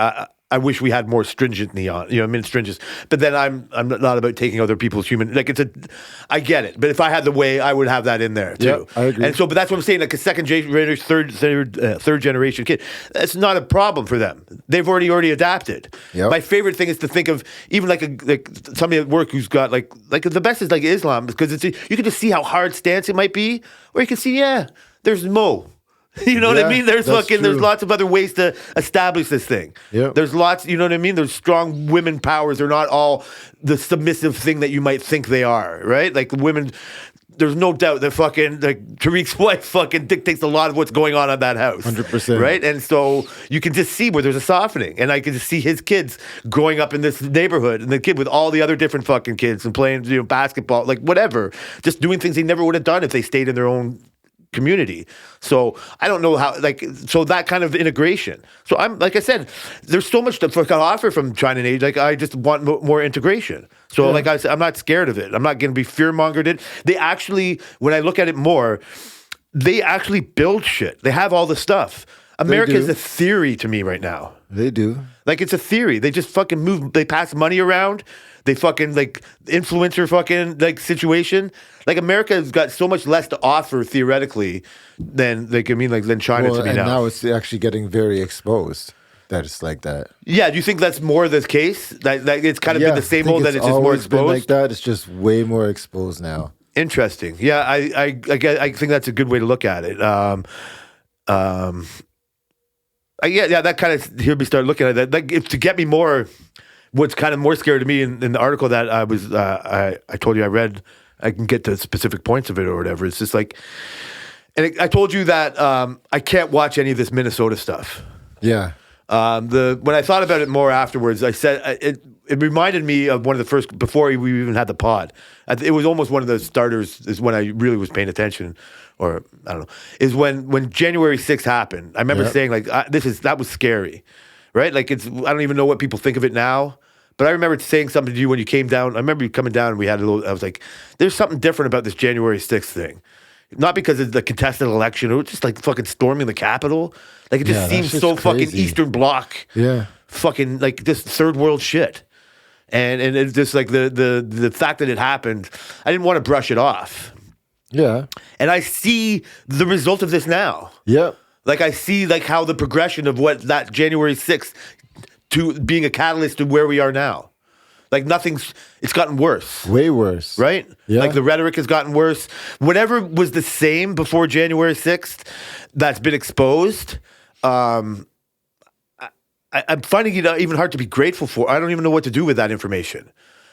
I wish we had more stringently on, you know what I mean? Stringent. But then I'm not about taking other people's human, like I get it. But if I had the way, I would have that in there too. Yeah, I agree. And so, but that's what I'm saying, like a second generation, third generation kid, that's not a problem for them. They've already adapted. Yep. My favorite thing is to think of even like somebody at work who's got like the best is like Islam, because you can just see how hard stance it might be, or you can see, there's Mo. You know what I Yeah, mean? There's that's there's true. lots of other ways to establish this thing. Yep. There's lots, you know what I mean? There's strong women powers. They're not all the submissive thing that you might think they are, right? Like women, there's no doubt that fucking like Tariq's wife fucking dictates a lot of what's going on at that house. 100%. Right? And so you can just see where there's a softening. And I can just see his kids growing up in this neighborhood, and the kid with all the other different fucking kids and playing, basketball, like whatever. Just doing things they never would have done if they stayed in their own community. So I don't know how, so that kind of integration. So I'm, like I said, there's so much to fucking offer from China and Asia. Like I just want more integration. So like I said, I'm not scared of it. I'm not going to be fear-mongered. They actually, when I look at it more, they actually build shit. They have all the stuff. America is do. a theory to me right now. They do. Like it's a theory. They just fucking move. They pass money around. They fucking like influencer fucking like situation. Like America has got so much less to offer theoretically than than China to me and now. now it's actually getting very exposed that it's like that. Yeah, do you think that's more the case? That it's kind of been the I same think old, that it's just more always been exposed. like that. It's just way more exposed now. Interesting. Yeah, I think that's a good way to look at it. That kind of here we start looking at that. Like if to get me more, what's kind of more scary to me in the article that I told you I read, I can get to specific points of it or whatever. It's just like, and I told you that I can't watch any of this Minnesota stuff. Yeah. When I thought about it more afterwards, I said it reminded me of one of the first, before we even had the pod. It was almost one of the starters. Is when I really was paying attention, or I don't know. Is when January 6th happened. I remember saying like that was scary, right? Like I don't even know what people think of it now. But I remember saying something to you when you came down. I remember you coming down and we had a little. I was like, "There's something different about this January 6th thing." Not because it's the contested election, or just like fucking storming the Capitol. Like it just Yeah, that seems shit's so fucking crazy. Eastern Bloc. Yeah. Fucking like this third world shit. And it's just like the fact that it happened, I didn't want to brush it off. Yeah. And I see the result of this now. Yep. Like I see like how the progression of what that January 6th to being a catalyst to where we are now. Like it's gotten worse. Way worse. Right? Yeah. Like the rhetoric has gotten worse. Whatever was the same before January 6th that's been exposed, I'm finding it even hard to be grateful for. I don't even know what to do with that information.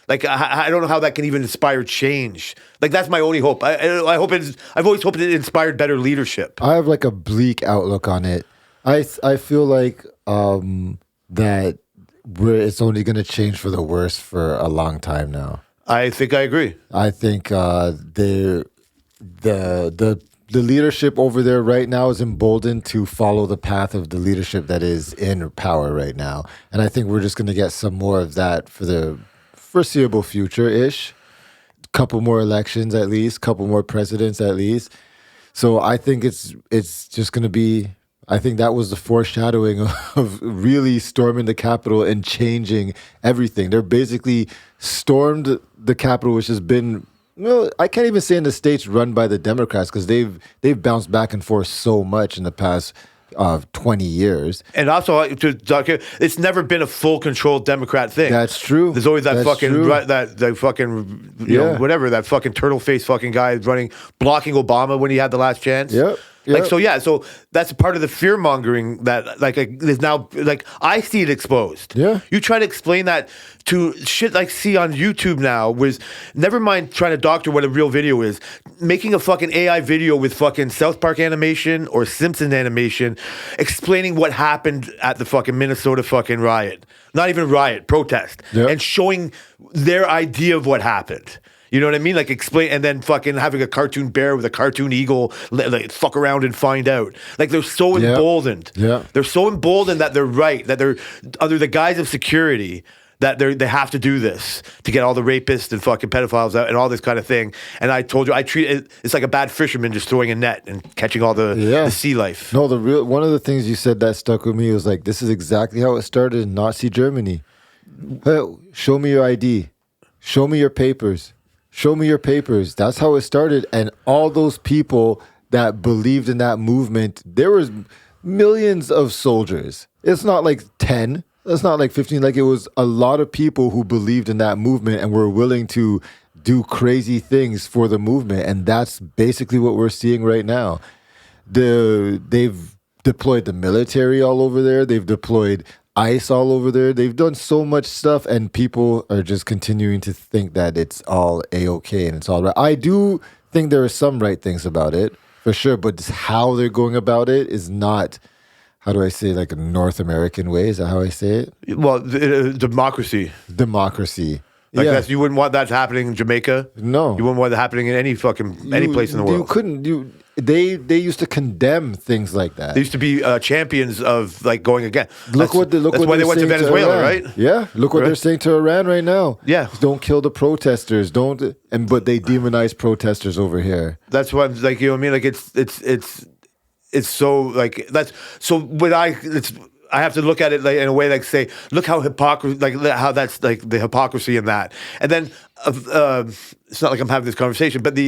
Like, I don't know how that can even inspire change. Like, that's my only hope. I hope I've always hoped it inspired better leadership. I have like a bleak outlook on it. I feel like that it's only going to change for the worse for a long time now. I think I agree. I think the leadership over there right now is emboldened to follow the path of the leadership that is in power right now. And I think we're just going to get some more of that for the foreseeable future-ish. Couple more elections at least, couple more presidents at least. So I think it's just going to be, I think that was the foreshadowing of really storming the Capitol and changing everything. They're basically stormed the Capitol, which has been, well, I can't even say in the States run by the Democrats, because they've bounced back and forth so much in the past 20 years. And also, it's never been a full controlled Democrat thing. That's true. There's always that That's fucking true. that fucking whatever, that fucking turtle face fucking guy blocking Obama when he had the last chance. Yep. Like so that's part of the fear mongering that is now, like, I see it exposed. Yeah. You try to explain that to shit like see on YouTube now was, never mind trying to doctor what a real video is, making a fucking AI video with fucking South Park animation or Simpson animation explaining what happened at the fucking Minnesota fucking riot. Not even riot, protest. Yep. And showing their idea of what happened. You know what I mean? Like explain, and then fucking having a cartoon bear with a cartoon eagle, like fuck around and find out. Like they're so emboldened. Yeah. They're so emboldened that they're right, that they're under the guise of security, that they have to do this to get all the rapists and fucking pedophiles out and all this kind of thing. And I told you, I treat it, it's like a bad fisherman just throwing a net and catching all the sea life. No, one of the things you said that stuck with me was like, this is exactly how it started in Nazi Germany. Hey, show me your ID. Show me your papers. Show me your papers. That's how it started. And all those people that believed in that movement, there was millions of soldiers. It's not like 10. It's not like 15. Like it was a lot of people who believed in that movement and were willing to do crazy things for the movement. And that's basically what we're seeing right now. They've deployed the military all over there. They've deployed ICE all over there. They've done so much stuff, and people are just continuing to think that it's all A-okay and it's all right. I do think there are some right things about it, for sure, but just how they're going about it is not, how do I say, like a North American way? Is that how I say it? Well, democracy. Democracy. Like you wouldn't want that happening in Jamaica. No. You wouldn't want that happening in any place in the world. You couldn't. They used to condemn things like that. They used to be champions of like going again. That's why they went to Venezuela, right? Yeah. Look what they're saying to Iran right now. Yeah. Don't kill the protesters. But they demonize protesters over here. That's what I'm like. You know what I mean? Like it's so like that's so when I have to look at it like in a way like say, look how hypocrisy, like how that's like the hypocrisy in that. And then it's not like I'm having this conversation, but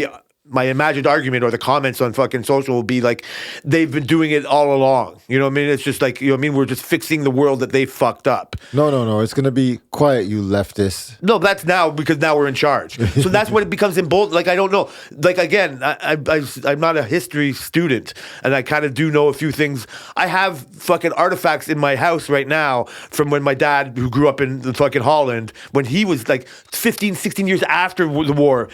my imagined argument or the comments on fucking social will be like, they've been doing it all along. You know what I mean? It's just like, you know what I mean? We're just fixing the world that they fucked up. No. It's going to be quiet, you leftists. No, that's now because now we're in charge. So that's when it becomes emboldened. Like, I don't know. Like, again, I'm not a history student, and I kind of do know a few things. I have fucking artifacts in my house right now from when my dad, who grew up in the fucking Holland, when he was like 15, 16 years after the war,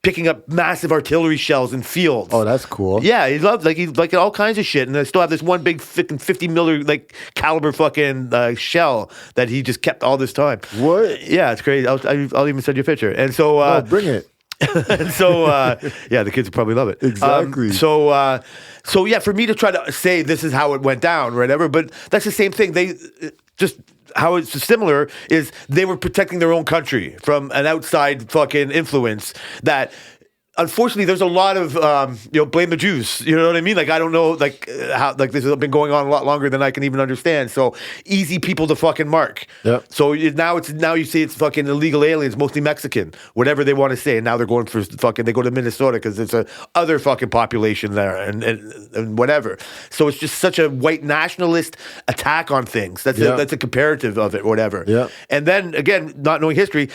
picking up massive artillery shells in fields. Oh, that's cool. Yeah, he loved all kinds of shit, and I still have this one big 50 miller like caliber fucking shell that he just kept all this time. What? Yeah, it's crazy. I'll even send you a picture. And so, bring it. and so, yeah, the kids would probably love it. Exactly. So yeah, for me to try to say this is how it went down, or whatever, but that's the same thing. They just. How it's similar is they were protecting their own country from an outside fucking influence that, unfortunately, there's a lot of, blame the Jews. You know what I mean? Like, I don't know, like, how, like, this has been going on a lot longer than I can even understand. So, easy people to fucking mark. Yep. So, now you say it's fucking illegal aliens, mostly Mexican, whatever they want to say. And now they're going for fucking, they go to Minnesota because there's a other fucking population there and whatever. So, it's just such a white nationalist attack on things. That's a comparative of it, whatever. Yeah. And then, again, not knowing history,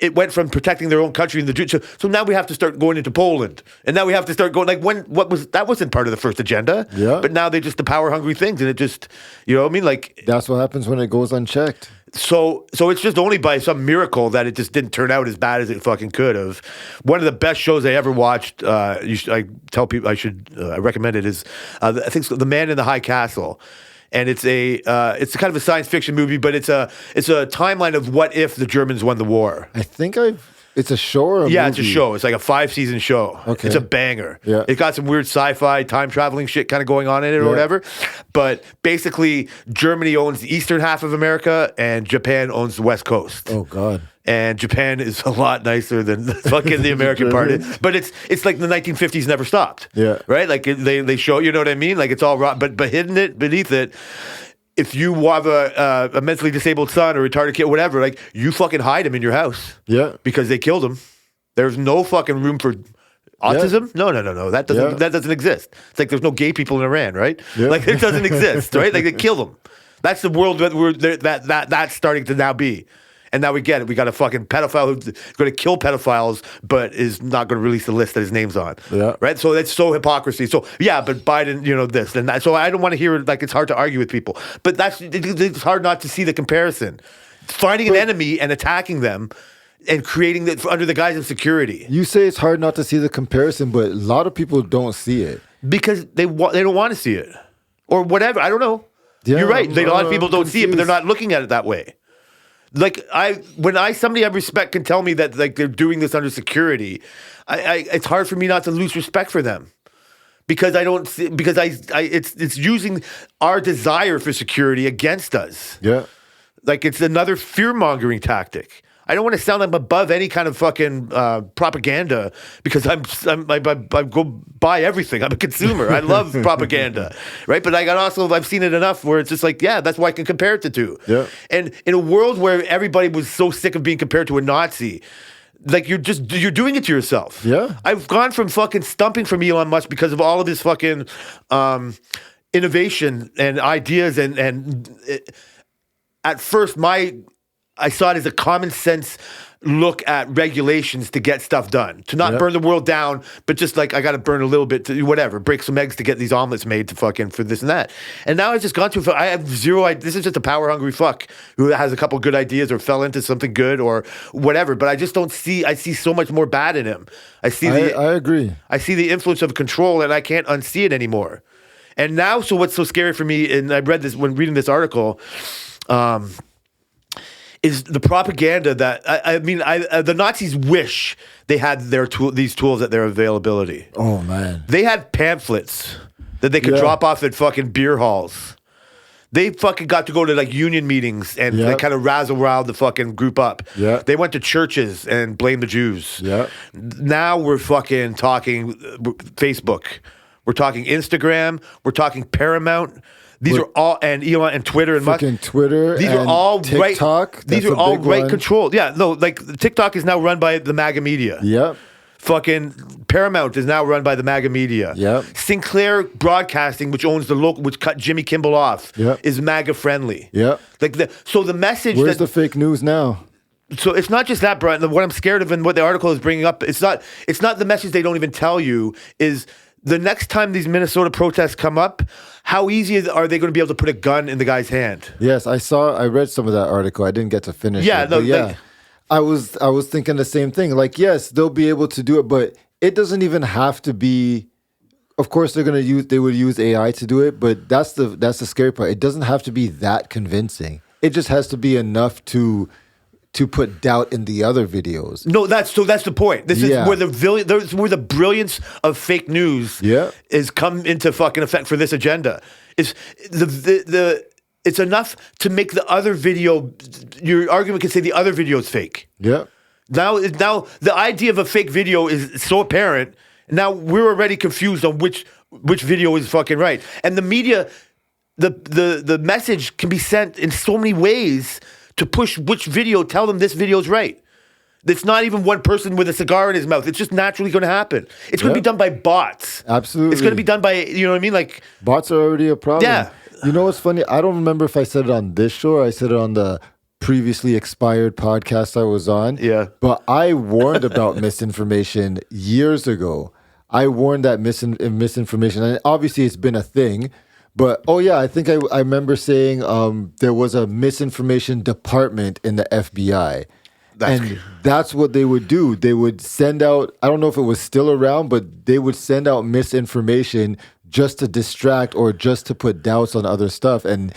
it went from protecting their own country and the Jews. So now we have to start going into Poland, and now we have to start going like that wasn't part of the first agenda. Yeah. But now they just the power hungry things, and it just you know what I mean like That's what happens when it goes unchecked. So it's just only by some miracle that it just didn't turn out as bad as it fucking could have. One of the best shows I ever watched. I tell people I recommend it is I think it's The Man in the High Castle. And it's kind of a science fiction movie, but it's a timeline of what if the Germans won the war. I think it's a show or a movie? Yeah, it's a show. It's like a 5-season show. Okay. It's a banger. Yeah. It got some weird sci-fi, time traveling shit kind of going on in it or whatever. But basically, Germany owns the eastern half of America, and Japan owns the west coast. Oh God. And Japan is a lot nicer than fucking the American part. But it's like the 1950s never stopped. Yeah. Right? Like they show, you know what I mean? Like it's all raw. But beneath it, if you have a mentally disabled son or retarded kid, whatever, like you fucking hide him in your house. Yeah. Because they killed him. There's no fucking room for autism. No. That doesn't exist. It's like there's no gay people in Iran, right? Yeah. Like it doesn't exist, right? Like they kill them. That's the world that's starting to now be. And now we get it. We got a fucking pedophile who's going to kill pedophiles, but is not going to release the list that his name's on. Yeah. Right? So that's so hypocrisy. So, yeah, but Biden, this and that. So I don't want to hear it like it's hard to argue with people. But it's hard not to see the comparison. Finding an enemy and attacking them and creating it under the guise of security. You say it's hard not to see the comparison, but a lot of people don't see it. Because they don't want to see it. Or whatever. I don't know. Yeah, You're right. A lot of people don't see it, but they're not looking at it that way. Like somebody I respect can tell me that like they're doing this under security, it's hard for me not to lose respect for them. Because it's using our desire for security against us. Yeah. Like it's another fear-mongering tactic. I don't want to sound like I'm above any kind of fucking propaganda because I go buy everything. I'm a consumer. I love propaganda, right? But I've seen it enough where it's just like, yeah, that's why I can compare it to two. Yeah. And in a world where everybody was so sick of being compared to a Nazi, like you're doing it to yourself. Yeah. I've gone from fucking stumping from Elon Musk because of all of his fucking innovation and ideas and at first I saw it as a common sense look at regulations to get stuff done, to not burn the world down, but just like I got to burn a little bit to whatever, break some eggs to get these omelets made to fucking for this and that. And now I've just gone to, I have zero, this is just a power hungry fuck who has a couple good ideas or fell into something good or whatever, but I just don't see, I see so much more bad in him. I agree. I see the influence of control and I can't unsee it anymore. And now, so what's so scary for me, and I read this when reading this article, is the propaganda that the Nazis wish they had these tools at their availability. Oh man, they had pamphlets that they could drop off at fucking beer halls. They fucking got to go to like union meetings and they kind of razzle around the fucking group up. Yeah, they went to churches and blamed the Jews. Yeah, now we're fucking talking Facebook. We're talking Instagram. We're talking Paramount. These are all, and Elon and Twitter and Musk. Twitter. These are all TikTok. Right. These are all right controlled. Yeah, no, like TikTok is now run by the MAGA media. Yep. Fucking Paramount is now run by the MAGA media. Yep. Sinclair Broadcasting, which owns the local, which cut Jimmy Kimmel off, is MAGA friendly. Yep. Like so the message. Where's the fake news now? So it's not just that, Brian. What I'm scared of and what the article is bringing up, it's not the message they don't even tell you is. The next time these Minnesota protests come up, how easy are they going to be able to put a gun in the guy's hand? Yes, I read some of that article. I didn't get to finish it. I was thinking the same thing. Like, yes, they'll be able to do it, but it doesn't even have to be. Of course, they would use AI to do it, but that's the scary part. It doesn't have to be that convincing. It just has to be enough to put doubt in the other videos. No, that's the point. This is where the brilliance of fake news is come into fucking effect for this agenda. Is it's enough to make the other video. Your argument can say the other video is fake. Yeah. Now the idea of a fake video is so apparent. Now we're already confused on which video is fucking right, and the media, the message can be sent in so many ways. To push which video, tell them this video is right. It's not even one person with a cigar in his mouth. It's just naturally going to happen. It's going to be done by bots. Absolutely. It's going to be done by, you know what I mean? Like bots are already a problem. Yeah. You know what's funny? I don't remember if I said it on this show or I said it on the previously expired podcast I was on. Yeah. But I warned about misinformation years ago. I warned that misinformation, and obviously it's been a thing. But, I think I remember saying there was a misinformation department in the FBI. That's what they would do. They would send out, I don't know if it was still around, but they would send out misinformation just to distract or just to put doubts on other stuff. And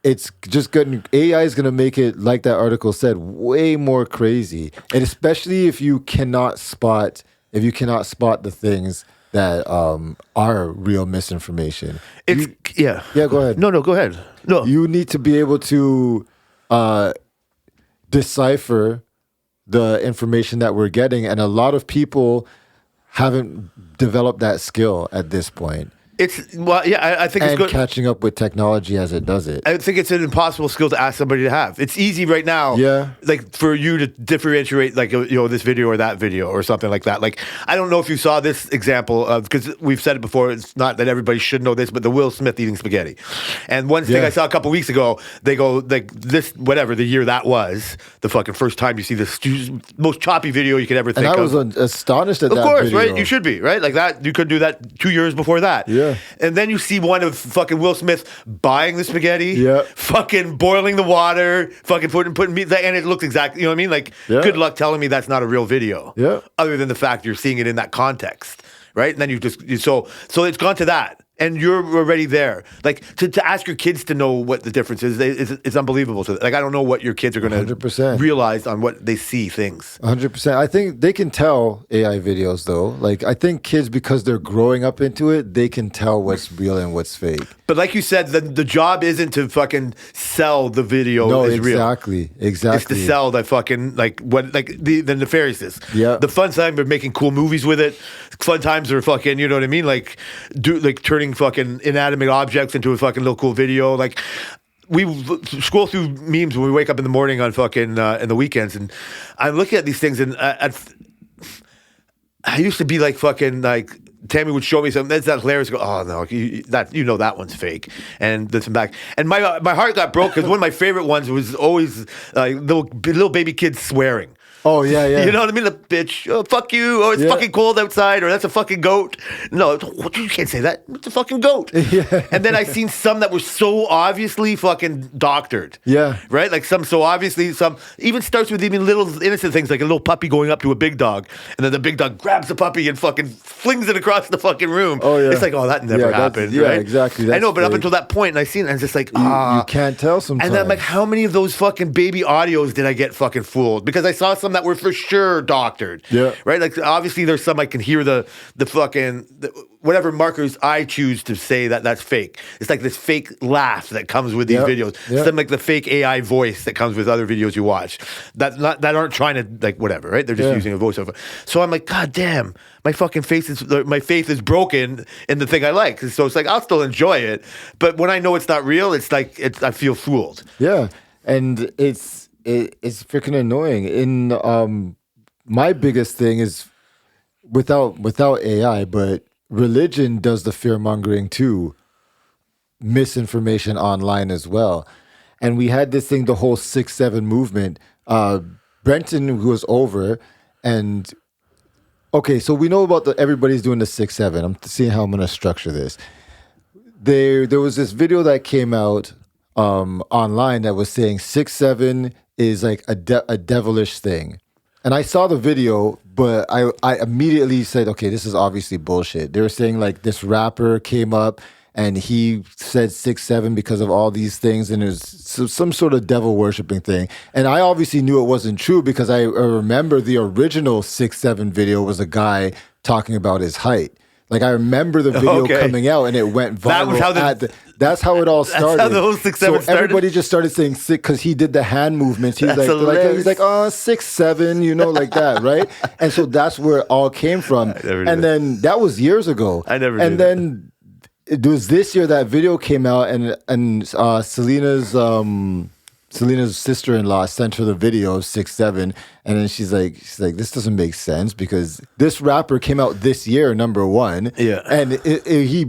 it's just getting, AI is going to make it, like that article said, way more crazy. And especially if you cannot spot the things that are real misinformation. Go ahead. No, go ahead. No, you need to be able to decipher the information that we're getting, and a lot of people haven't developed that skill at this point. I think it's good. Catching up with technology as it does it. I think it's an impossible skill to ask somebody to have. It's easy right now, like for you to differentiate, like this video or that video or something like that. Like I don't know if you saw this example of, because we've said it before. It's not that everybody should know this, but the Will Smith eating spaghetti. And one thing I saw a couple weeks ago, they go like this, whatever the year that was, the fucking first time you see this most choppy video you could ever think of. And I was astonished at that. Of course, video. right? You should be right like that. You could do that 2 years before that. Yeah. And then you see one of fucking Will Smith buying the spaghetti, fucking boiling the water, fucking putting meat, and it looks exactly, you know what I mean? Like, good luck telling me that's not a real video. Yeah. Other than the fact you're seeing it in that context, right? And then so it's gone to that. and you're already there. Like to ask your kids to know what the difference is unbelievable. So like I don't know what your kids are going to 100%. realize on what they see things. 100%. I think they can tell AI videos though. Like I think kids, because they're growing up into it, they can tell what's real and what's fake. But like you said, the job isn't to fucking sell the video. No, is real. exactly. It's to sell the fucking the nefariousness. Yeah. The fun time of making cool movies with it. Fun times are fucking, you know what I mean? Like turning fucking inanimate objects into a fucking little cool video. Like we scroll through memes when we wake up in the morning on fucking in the weekends, and I'm looking at these things, and I used to be like fucking like. Tammy would show me something that's hilarious. Go, oh no, that one's fake, and this and back. And my heart got broke because one of my favorite ones was always little baby kids swearing. Oh, yeah, yeah. You know what I mean? The bitch, oh, fuck you, or it's fucking cold outside, or that's a fucking goat. No, you can't say that. It's a fucking goat. Yeah. And then I seen some that were so obviously fucking doctored. Yeah. Right? Like some so obviously, some even starts with even little innocent things like a little puppy going up to a big dog, and then the big dog grabs the puppy and fucking flings it across the fucking room. Oh, yeah. It's like, oh, that never happened. Yeah, right? exactly. I know, but up fake. until that point, and I seen it, and it's just like, You can't tell sometimes. and then I'm like, how many of those fucking baby audios did I get fucking fooled? Because I saw some that were for sure doctored. Yeah. Right? Like, obviously, there's some I can hear the fucking, whatever markers I choose to say that's fake. It's like this fake laugh that comes with these videos. Yeah. Some like the fake AI voice that comes with other videos you watch that aren't trying to, like, whatever, right? They're just using a voiceover. So I'm like, God damn, my faith is broken in the thing I like. So it's like, I'll still enjoy it. But when I know it's not real, it's like, I feel fooled. Yeah, and it's freaking annoying. In my biggest thing is without AI, but religion does the fear mongering too, misinformation online as well. And we had this thing, the whole 6-7 movement. Brenton, who was over, and okay, so we know about everybody's doing the 6-7. I'm seeing how I'm going to structure this. There was this video that came out online that was saying 6-7 is like a devilish thing. And I saw the video, but I immediately said, okay, this is obviously bullshit. They were saying like this rapper came up and he said 6-7 because of all these things, and there's some sort of devil worshiping thing. And I obviously knew it wasn't true because I remember the original 6-7 video was a guy talking about his height. Like I remember the video coming out and it went viral. That's how it all started. That's how the whole 6-7 started. Everybody just started saying 6 because he did the hand movements. He's like, he's like, oh, 6-7, you know, like that, right? And so that's where it all came from. And then that was years ago. I never. And then it was this year that video came out, and Selena's sister-in-law sent her the video of 6-7, and then she's like, this doesn't make sense because this rapper came out this year, number one. Yeah. And he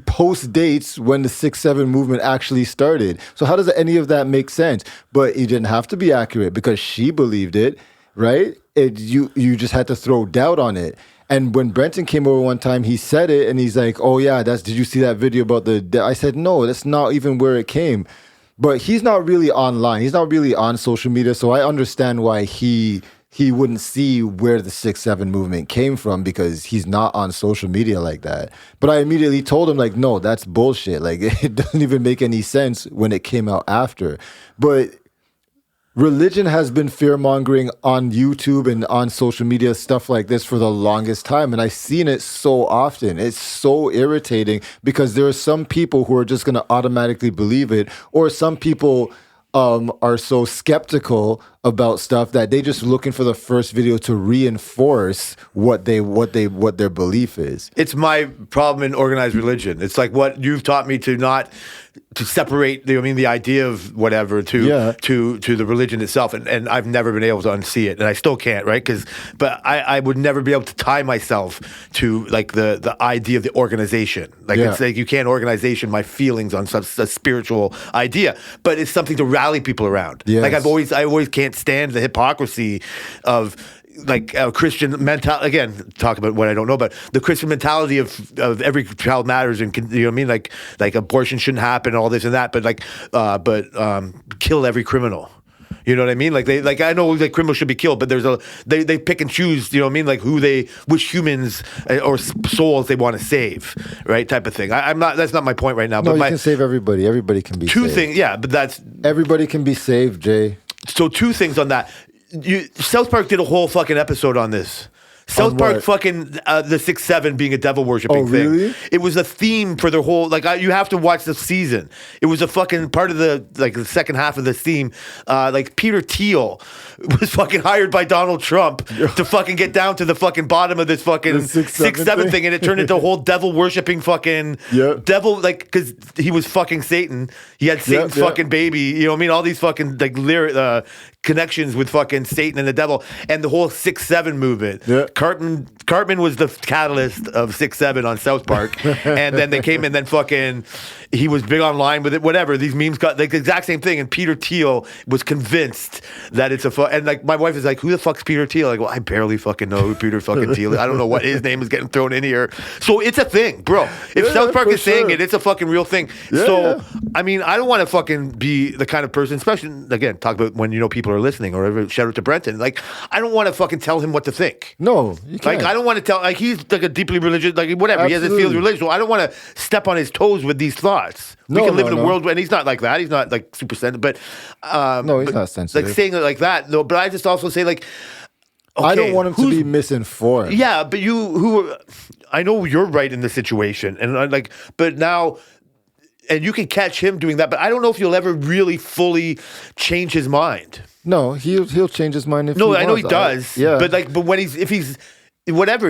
posts dates when the 6-7 movement actually started. So how does any of that make sense? But it didn't have to be accurate because she believed it, right? You just had to throw doubt on it. And when Brenton came over one time, he said it, and he's like, oh yeah, did you see that video about I said, no, that's not even where it came. But he's not really online. He's not really on social media. So I understand why he wouldn't see where the 6-7 movement came from because he's not on social media like that. But I immediately told him, like, no, that's bullshit. Like, it doesn't even make any sense when it came out after. But religion has been fear-mongering on YouTube and on social media, stuff like this, for the longest time. And I've seen it so often. It's so irritating because there are some people who are just going to automatically believe it, or some people are so skeptical about stuff that they just looking for the first video to reinforce what their belief is. It's my problem in organized religion. It's like what you've taught me to separate the idea of whatever to the religion itself, and I've never been able to unsee it, and I still can't, right? But I would never be able to tie myself to like the idea of the organization. Like it's like you can't organization my feelings on a spiritual idea, but it's something to rally people around. Yes. Like I always can't stand the hypocrisy of like a Christian mentality. Again, talk about what I don't know, but the Christian mentality of every child matters, and you know what I mean, like abortion shouldn't happen, all this and that, but kill every criminal. You know what I mean? Like I know like criminals should be killed, but they pick and choose. You know what I mean? Like which humans or souls they want to save, right? Type of thing. I'm not. That's not my point right now. No, but you can save everybody. Everybody can be two saved. things. Yeah, but that's Everybody can be saved, Jay. so two things on that. South Park did a whole fucking episode on this. South On Park what? fucking the 6-7 being a devil worshipping thing. really? It was a theme for their whole you have to watch the season. It was a fucking part of the second half of the theme. Like Peter Thiel was fucking hired by Donald Trump to fucking get down to the fucking bottom of this fucking The 6-7 thing, and it turned into a whole devil worshipping fucking Yep. devil because he was fucking Satan. He had Satan's yep. fucking baby. You know what I mean? All these fucking connections with fucking Satan and the devil and the whole 6-7 movement. Yeah. Cartman was the catalyst of 6-7 on South Park, and then they came and then fucking he was big online with it. Whatever these memes got like the exact same thing, and Peter Thiel was convinced that it's and like my wife is like, who the fuck's Peter Thiel? Like, well, I barely fucking know who Peter fucking Thiel is. I don't know what his name is getting thrown in here. So it's a thing, bro. If Yeah, South Park for is saying sure. it, it's a fucking real thing. Yeah, so yeah. I mean, I don't want to fucking be the kind of person, especially again, talk about when you know people are listening or whatever. Shout out to Brenton. Like, I don't want to fucking tell him what to think. No, you can't. Like, I don't want to tell, like, he's like a deeply religious, like, whatever. He has his feelings Absolutely. religious. So I don't want to step on his toes with these thoughts. No, we can live no, in a no. world, and he's not like that. He's not like super sensitive, but. No, he's but, not sensitive. Like, saying it like that. No, but I just also say, like, I okay, don't want him to who's- be misinformed. Yeah, but I know you're right in the situation. And I'm like, but now. And you can catch him doing that, but I don't know if you'll ever really fully change his mind. No, he'll change his mind if No, he I know he wants. does. Yeah. But when if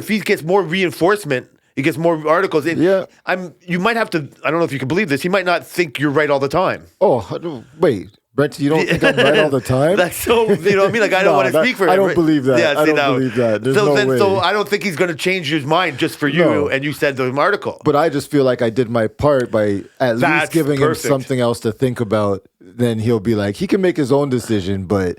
he gets more reinforcement, he gets more articles. Yeah. You might have to. I don't know if you can believe this. He might not think you're right all the time. Oh, wait. Brent, you don't think I'm right all the time? That's so. You know what I mean? Like I don't No, want to that- speak for him. I don't right? believe that. Yeah, I see, don't now- believe that. There's so no then, way. So I don't think he's going to change his mind just for you. No. And you said the article. But I just feel like I did my part by at That's least giving perfect. him something else to think about. Then he'll be like, he can make his own decision, but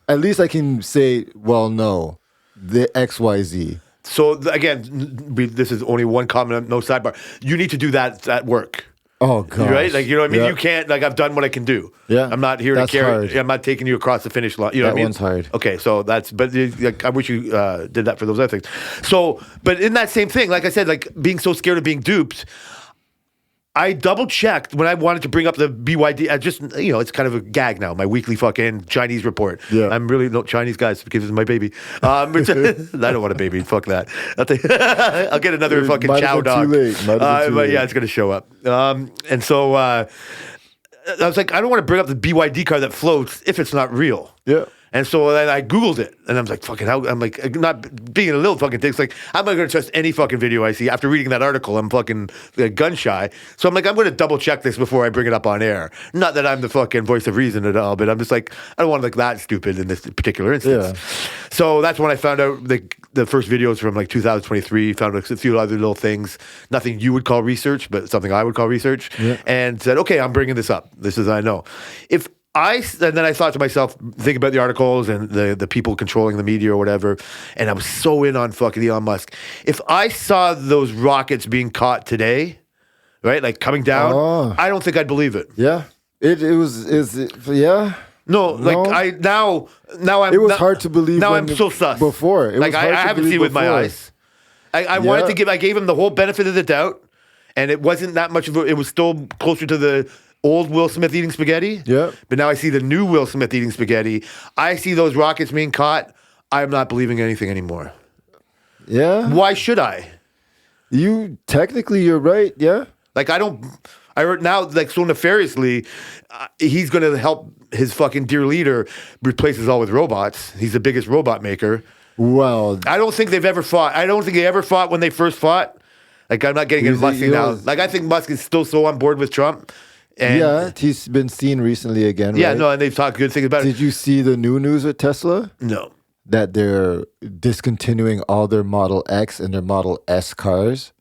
at least I can say, well, no, the XYZ. So again, this is only one comment, no sidebar. You need to do that at work. Oh, God. Right? Like, you know what I mean? Yeah. You can't, like, I've done what I can do. Yeah. I'm not here That's to carry, hard. I'm not taking you across the finish line. You know That what I mean? one's hard. Okay, so but like, I wish you did that for those other things. So, but in that same thing, like I said, like being so scared of being duped, I double checked when I wanted to bring up the BYD. I just, it's kind of a gag now, my weekly fucking Chinese report. Yeah. I'm really no Chinese guys because it's my baby. I don't want a baby. Fuck that. I'll get another It fucking might have chow been too dog. late. Might have been too But yeah, late. it's going to show up. And so I was like, I don't want to bring up the BYD car that floats if it's not real. Yeah. And so then I Googled it, and I was like, fucking hell. I'm like, not being a little fucking dick. It's like, I'm not going to trust any fucking video I see. After reading that article, I'm fucking gun shy. So I'm like, I'm going to double check this before I bring it up on air. Not that I'm the fucking voice of reason at all, but I'm just like, I don't want to look that stupid in this particular instance. Yeah. So that's when I found out the first videos from like 2023, found a few other little things, nothing you would call research, but something I would call research, and said, okay, I'm bringing this up. This is, I know. And then I thought to myself, think about the articles and the people controlling the media or whatever, and I was so in on fucking Elon Musk. If I saw those rockets being caught today, right, like coming down, I don't think I'd believe it. Yeah. Yeah. No, like No. now I'm. It was hard to believe Now when I'm so sus. before. It like was hard I to haven't believe seen it with my before. eyes. I wanted to give. I gave him the whole benefit of the doubt, and it wasn't that much of. It was still closer to the old Will Smith eating spaghetti. Yeah. But now I see the new Will Smith eating spaghetti. I see those rockets being caught. I'm not believing anything anymore. Yeah. Why should I? You're right. Yeah. Like I heard now, like so nefariously, he's going to help his fucking dear leader replace us all with robots. He's the biggest robot maker. Well, I don't think they've ever fought. I don't think they ever fought when they first fought. Like I'm not getting into Musk now. Like I think Musk is still so on board with Trump. And yeah, he's been seen recently again. yeah, right? no, and they've talked good things about it. Did you see the new news with Tesla? No. That they're discontinuing all their Model X and their Model S cars.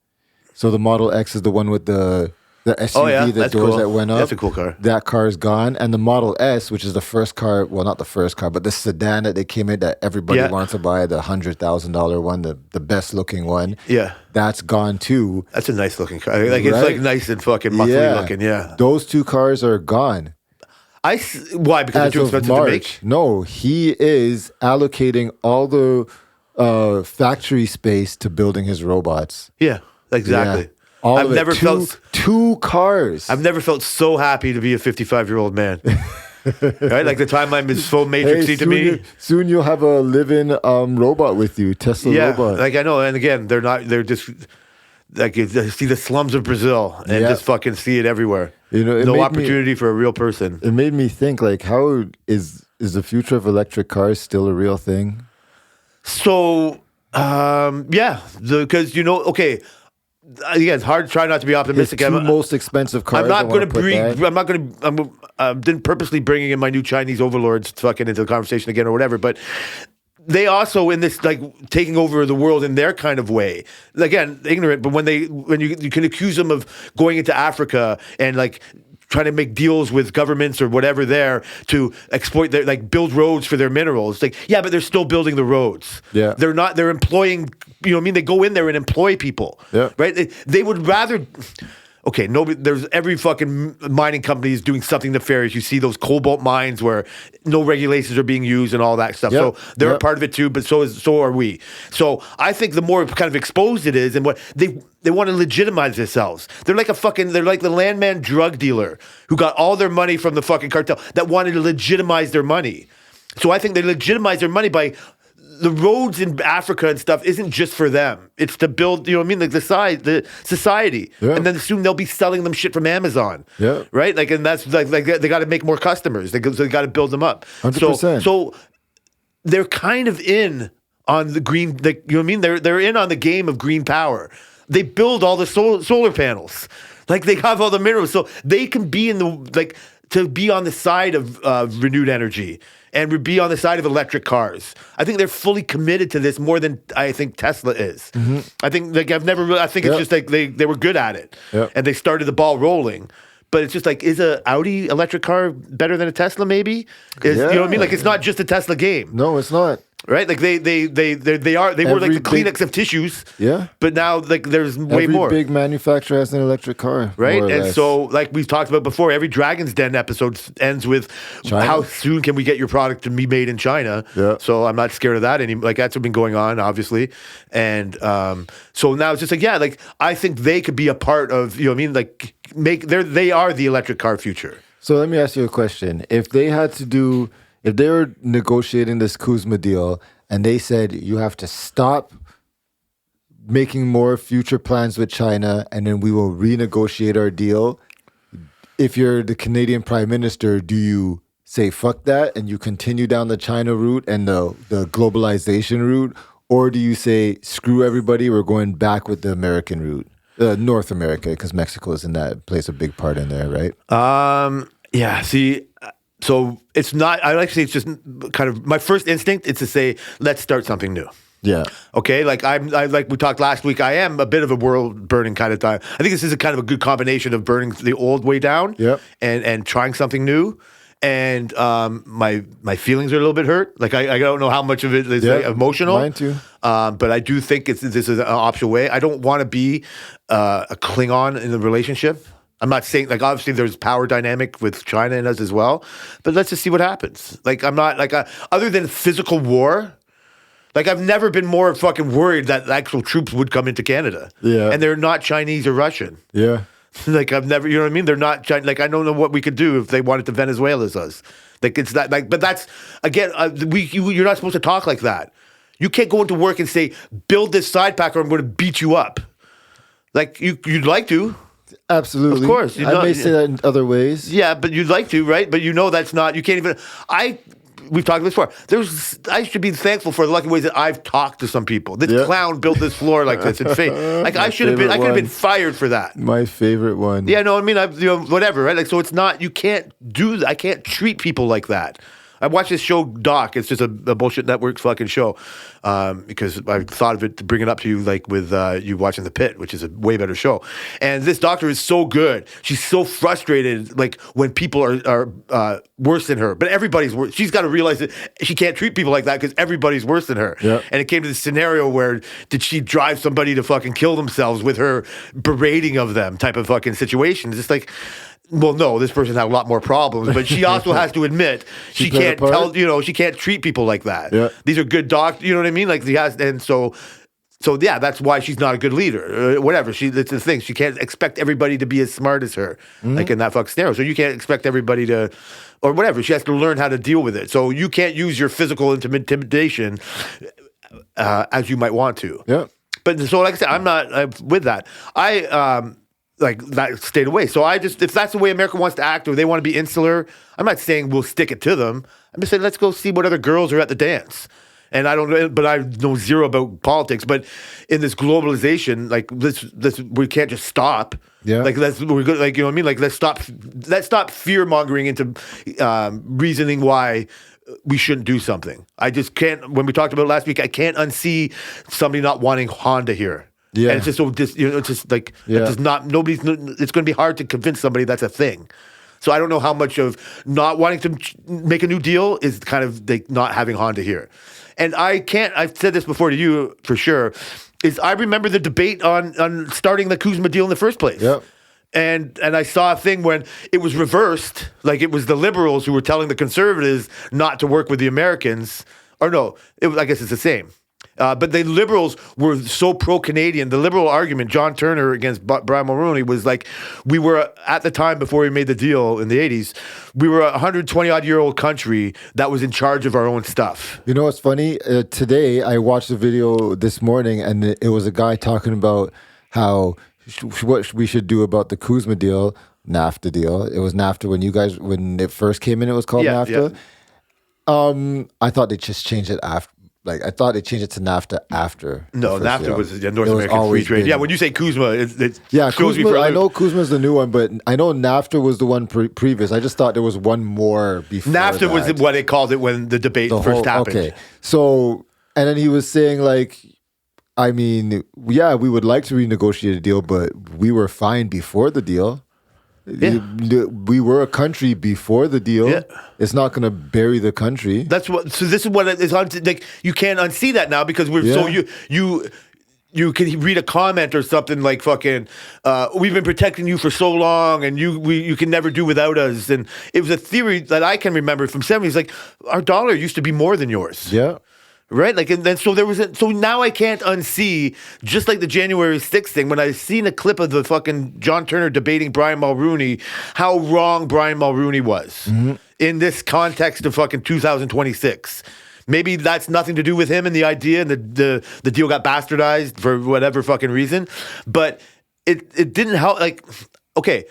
So the Model X is the one with the SUV, the that's doors cool. that went up. That's a cool car. That car is gone. And the Model S, which is the first car, well, not the first car, but the sedan that they came in that everybody Yeah. wanted to buy, the $100,000 one, the best looking one. Yeah. That's gone too. That's a nice looking car. Like it's Right? like nice and fucking muscly looking. Yeah. Those two cars are gone. Why? Because they're As too of expensive to March, make? no, he is allocating all the factory space to building his robots. Yeah, exactly. Yeah. All I've of it. never felt two cars. I've never felt so happy to be a 55-year-old man. Right? Like the timeline is so matrixy to me. Soon you'll have a living robot with you, Tesla Yeah, robot. like I know. And again, they're just like you see the slums of Brazil and Yeah. just fucking see it everywhere. You know, it no made me- opportunity for a real person. It made me think, like, how is the future of electric cars still a real thing? So, yeah, because okay. Again, it's hard to try not to be His optimistic. two most expensive cars. I'm not going to bring. I'm not going to. Didn't purposely bringing in my new Chinese overlords fucking into the conversation again or whatever. But they also in this like taking over the world in their kind of way. Again, ignorant. But when you can accuse them of going into Africa and like trying to make deals with governments or whatever there to exploit their like build roads for their minerals. Like, yeah, but they're still building the roads. Yeah. They're not, they're employing, you know what I mean? They go in there and employ people. Yeah. Right? They would rather, okay, nobody, there's every fucking mining company is doing something nefarious. You see those cobalt mines where no regulations are being used and all that stuff. Yep. So they're Yep. a part of it too, but so are we. So I think the more kind of exposed it is and what they want to legitimize themselves. They're like they're like the landman drug dealer who got all their money from the fucking cartel that wanted to legitimize their money. So I think they legitimize their money by the roads in Africa and stuff isn't just for them. It's to build, you know what I mean, like the society. Yeah. And then soon they'll be selling them shit from Amazon. Yeah. Right? Like, and that's like they got to make more customers. They got to build them up. 100%. So they're kind of in on the green, you know what I mean? They're in on the game of green power. They build all the solar panels. Like they have all the minerals. So they can be to be on the side of renewed energy and be on the side of electric cars. I think they're fully committed to this more than I think Tesla is. Mm-hmm. I think I think it's just like they were good at it and they started the ball rolling. But it's just like, is a Audi electric car better than a Tesla? Maybe you know what I mean? Like it's not just a Tesla game. No, it's not. Right, like they were like the Kleenex of tissues. Yeah, but now like there's way every more. big manufacturer has an electric car, Right, more or and less. so like we've talked about before, every Dragon's Den episode ends with China? how soon can we get your product to be made in China? Yeah. So I'm not scared of that anymore. Like that's been going on, obviously, and so now it's just like like I think they could be a part of, you know what I mean, like they are the electric car future. So let me ask you a question: if they were negotiating this Kuzma deal and they said you have to stop making more future plans with China and then we will renegotiate our deal, if you're the Canadian Prime Minister, do you say fuck that and you continue down the China route and the globalization route, or do you say screw everybody, we're going back with the American route, North America, because Mexico is in that, plays a big part in there, right? Yeah, see, so it's not, I like to say it's just kind of, my first instinct is to say, let's start something new. Yeah. Okay, like I like we talked last week, I am a bit of a world burning kind of time. I think this is a kind of a good combination of burning the old way down and trying something new. And my feelings are a little bit hurt. Like I don't know how much of it is like, emotional. Mine too. But I do think this is an optional way. I don't want to be a Klingon in the relationship. I'm not saying, like, obviously there's power dynamic with China and us as well, but let's just see what happens. Like, I'm not, like, other than physical war, like, I've never been more fucking worried that actual troops would come into Canada. Yeah. And they're not Chinese or Russian. Yeah. Like, I've never, you know what I mean? They're not, like, I don't know what we could do if they wanted to Venezuela's us. Like, it's that, like, but that's, again, you're not supposed to talk like that. You can't go into work and say, build this side pack or I'm going to beat you up. Like, you'd like to. Absolutely. Of course. I may say that in other ways. Yeah, but you'd like to, right? But you know that's not, you can't even, we've talked about this before. I should be thankful for the lucky ways that I've talked to some people. This clown built this floor like this in faith. Like I could have been fired for that. My favorite one. Yeah, no, I mean, whatever, right? Like, so it's not, you can't do that. I can't treat people like that. I watched this show, Doc. It's just a bullshit network fucking show because I thought of it to bring it up to you, like with you watching The Pit, which is a way better show. And this doctor is so good. She's so frustrated, like when people are worse than her. But everybody's worse. She's got to realize that she can't treat people like that because everybody's worse than her. Yep. And it came to this scenario where did she drive somebody to fucking kill themselves with her berating of them type of fucking situation. It's just like, Well, no, this person had a lot more problems, but she also has to admit she played can't a part? she can't treat people like that. Yeah. These are good doctors, you know what I mean? Like, and so yeah, that's why she's not a good leader. Whatever, it's the thing. She can't expect everybody to be as smart as her, like in that fuck scenario. So you can't expect everybody to, or whatever. She has to learn how to deal with it. So you can't use your physical intimidation as you might want to. Yeah. But so, like I said, I'm not with that. Like that stayed away. So if that's the way America wants to act, or they want to be insular, I'm not saying we'll stick it to them. I'm just saying let's go see what other girls are at the dance. And I don't know, but I know zero about politics. But in this globalization, like this, we can't just stop. Yeah. Like we're good. Like, you know what I mean? Like let's stop fear mongering into reasoning why we shouldn't do something. I just can't. When we talked about it last week, I can't unsee somebody not wanting Honda here. Yeah. And it's just so it's just like it does not. It's going to be hard to convince somebody that's a thing. So I don't know how much of not wanting to make a new deal is kind of like not having Honda here. And I've said this before to you for sure, is I remember the debate on starting the Kuzma deal in the first place. Yep. And I saw a thing when it was reversed, like it was the liberals who were telling the conservatives not to work with the Americans. Or no, I guess it's the same. But the liberals were so pro-Canadian. The liberal argument, John Turner against Brian Mulroney, was like, we were, at the time before we made the deal in the 80s, we were a 120-odd-year-old country that was in charge of our own stuff. You know what's funny? Today, I watched a video this morning, and it was a guy talking about how what we should do about the Kuzma deal, NAFTA deal. It was NAFTA when it first came in, it was called NAFTA. Yeah. I thought they just changed it after. Like, I thought they changed it to NAFTA after. No, NAFTA was North American Free Trade. Yeah, when you say Kuzma, it shows Kuzma, I know Kuzma's the new one, but I know NAFTA was the one previous. I just thought there was one more before NAFTA was what they called it when the debate first happened. Okay, so, and then he was saying, like, I mean, yeah, we would like to renegotiate a deal, but we were fine before the deal. Yeah. We were a country before the deal. Yeah. It's not going to bury the country. So this is what it is. Like, you can't unsee that now because you can read a comment or something like fucking, we've been protecting you for so long and you can never do without us. And it was a theory that I can remember from 70s. Like, our dollar used to be more than yours. Yeah. Right? Like, and then so now I can't unsee, just like the January 6th thing, when I seen a clip of the fucking John Turner debating Brian Mulroney, how wrong Brian Mulroney was in this context of fucking 2026. Maybe that's nothing to do with him and the idea, and the deal got bastardized for whatever fucking reason. But it didn't help. Like, okay,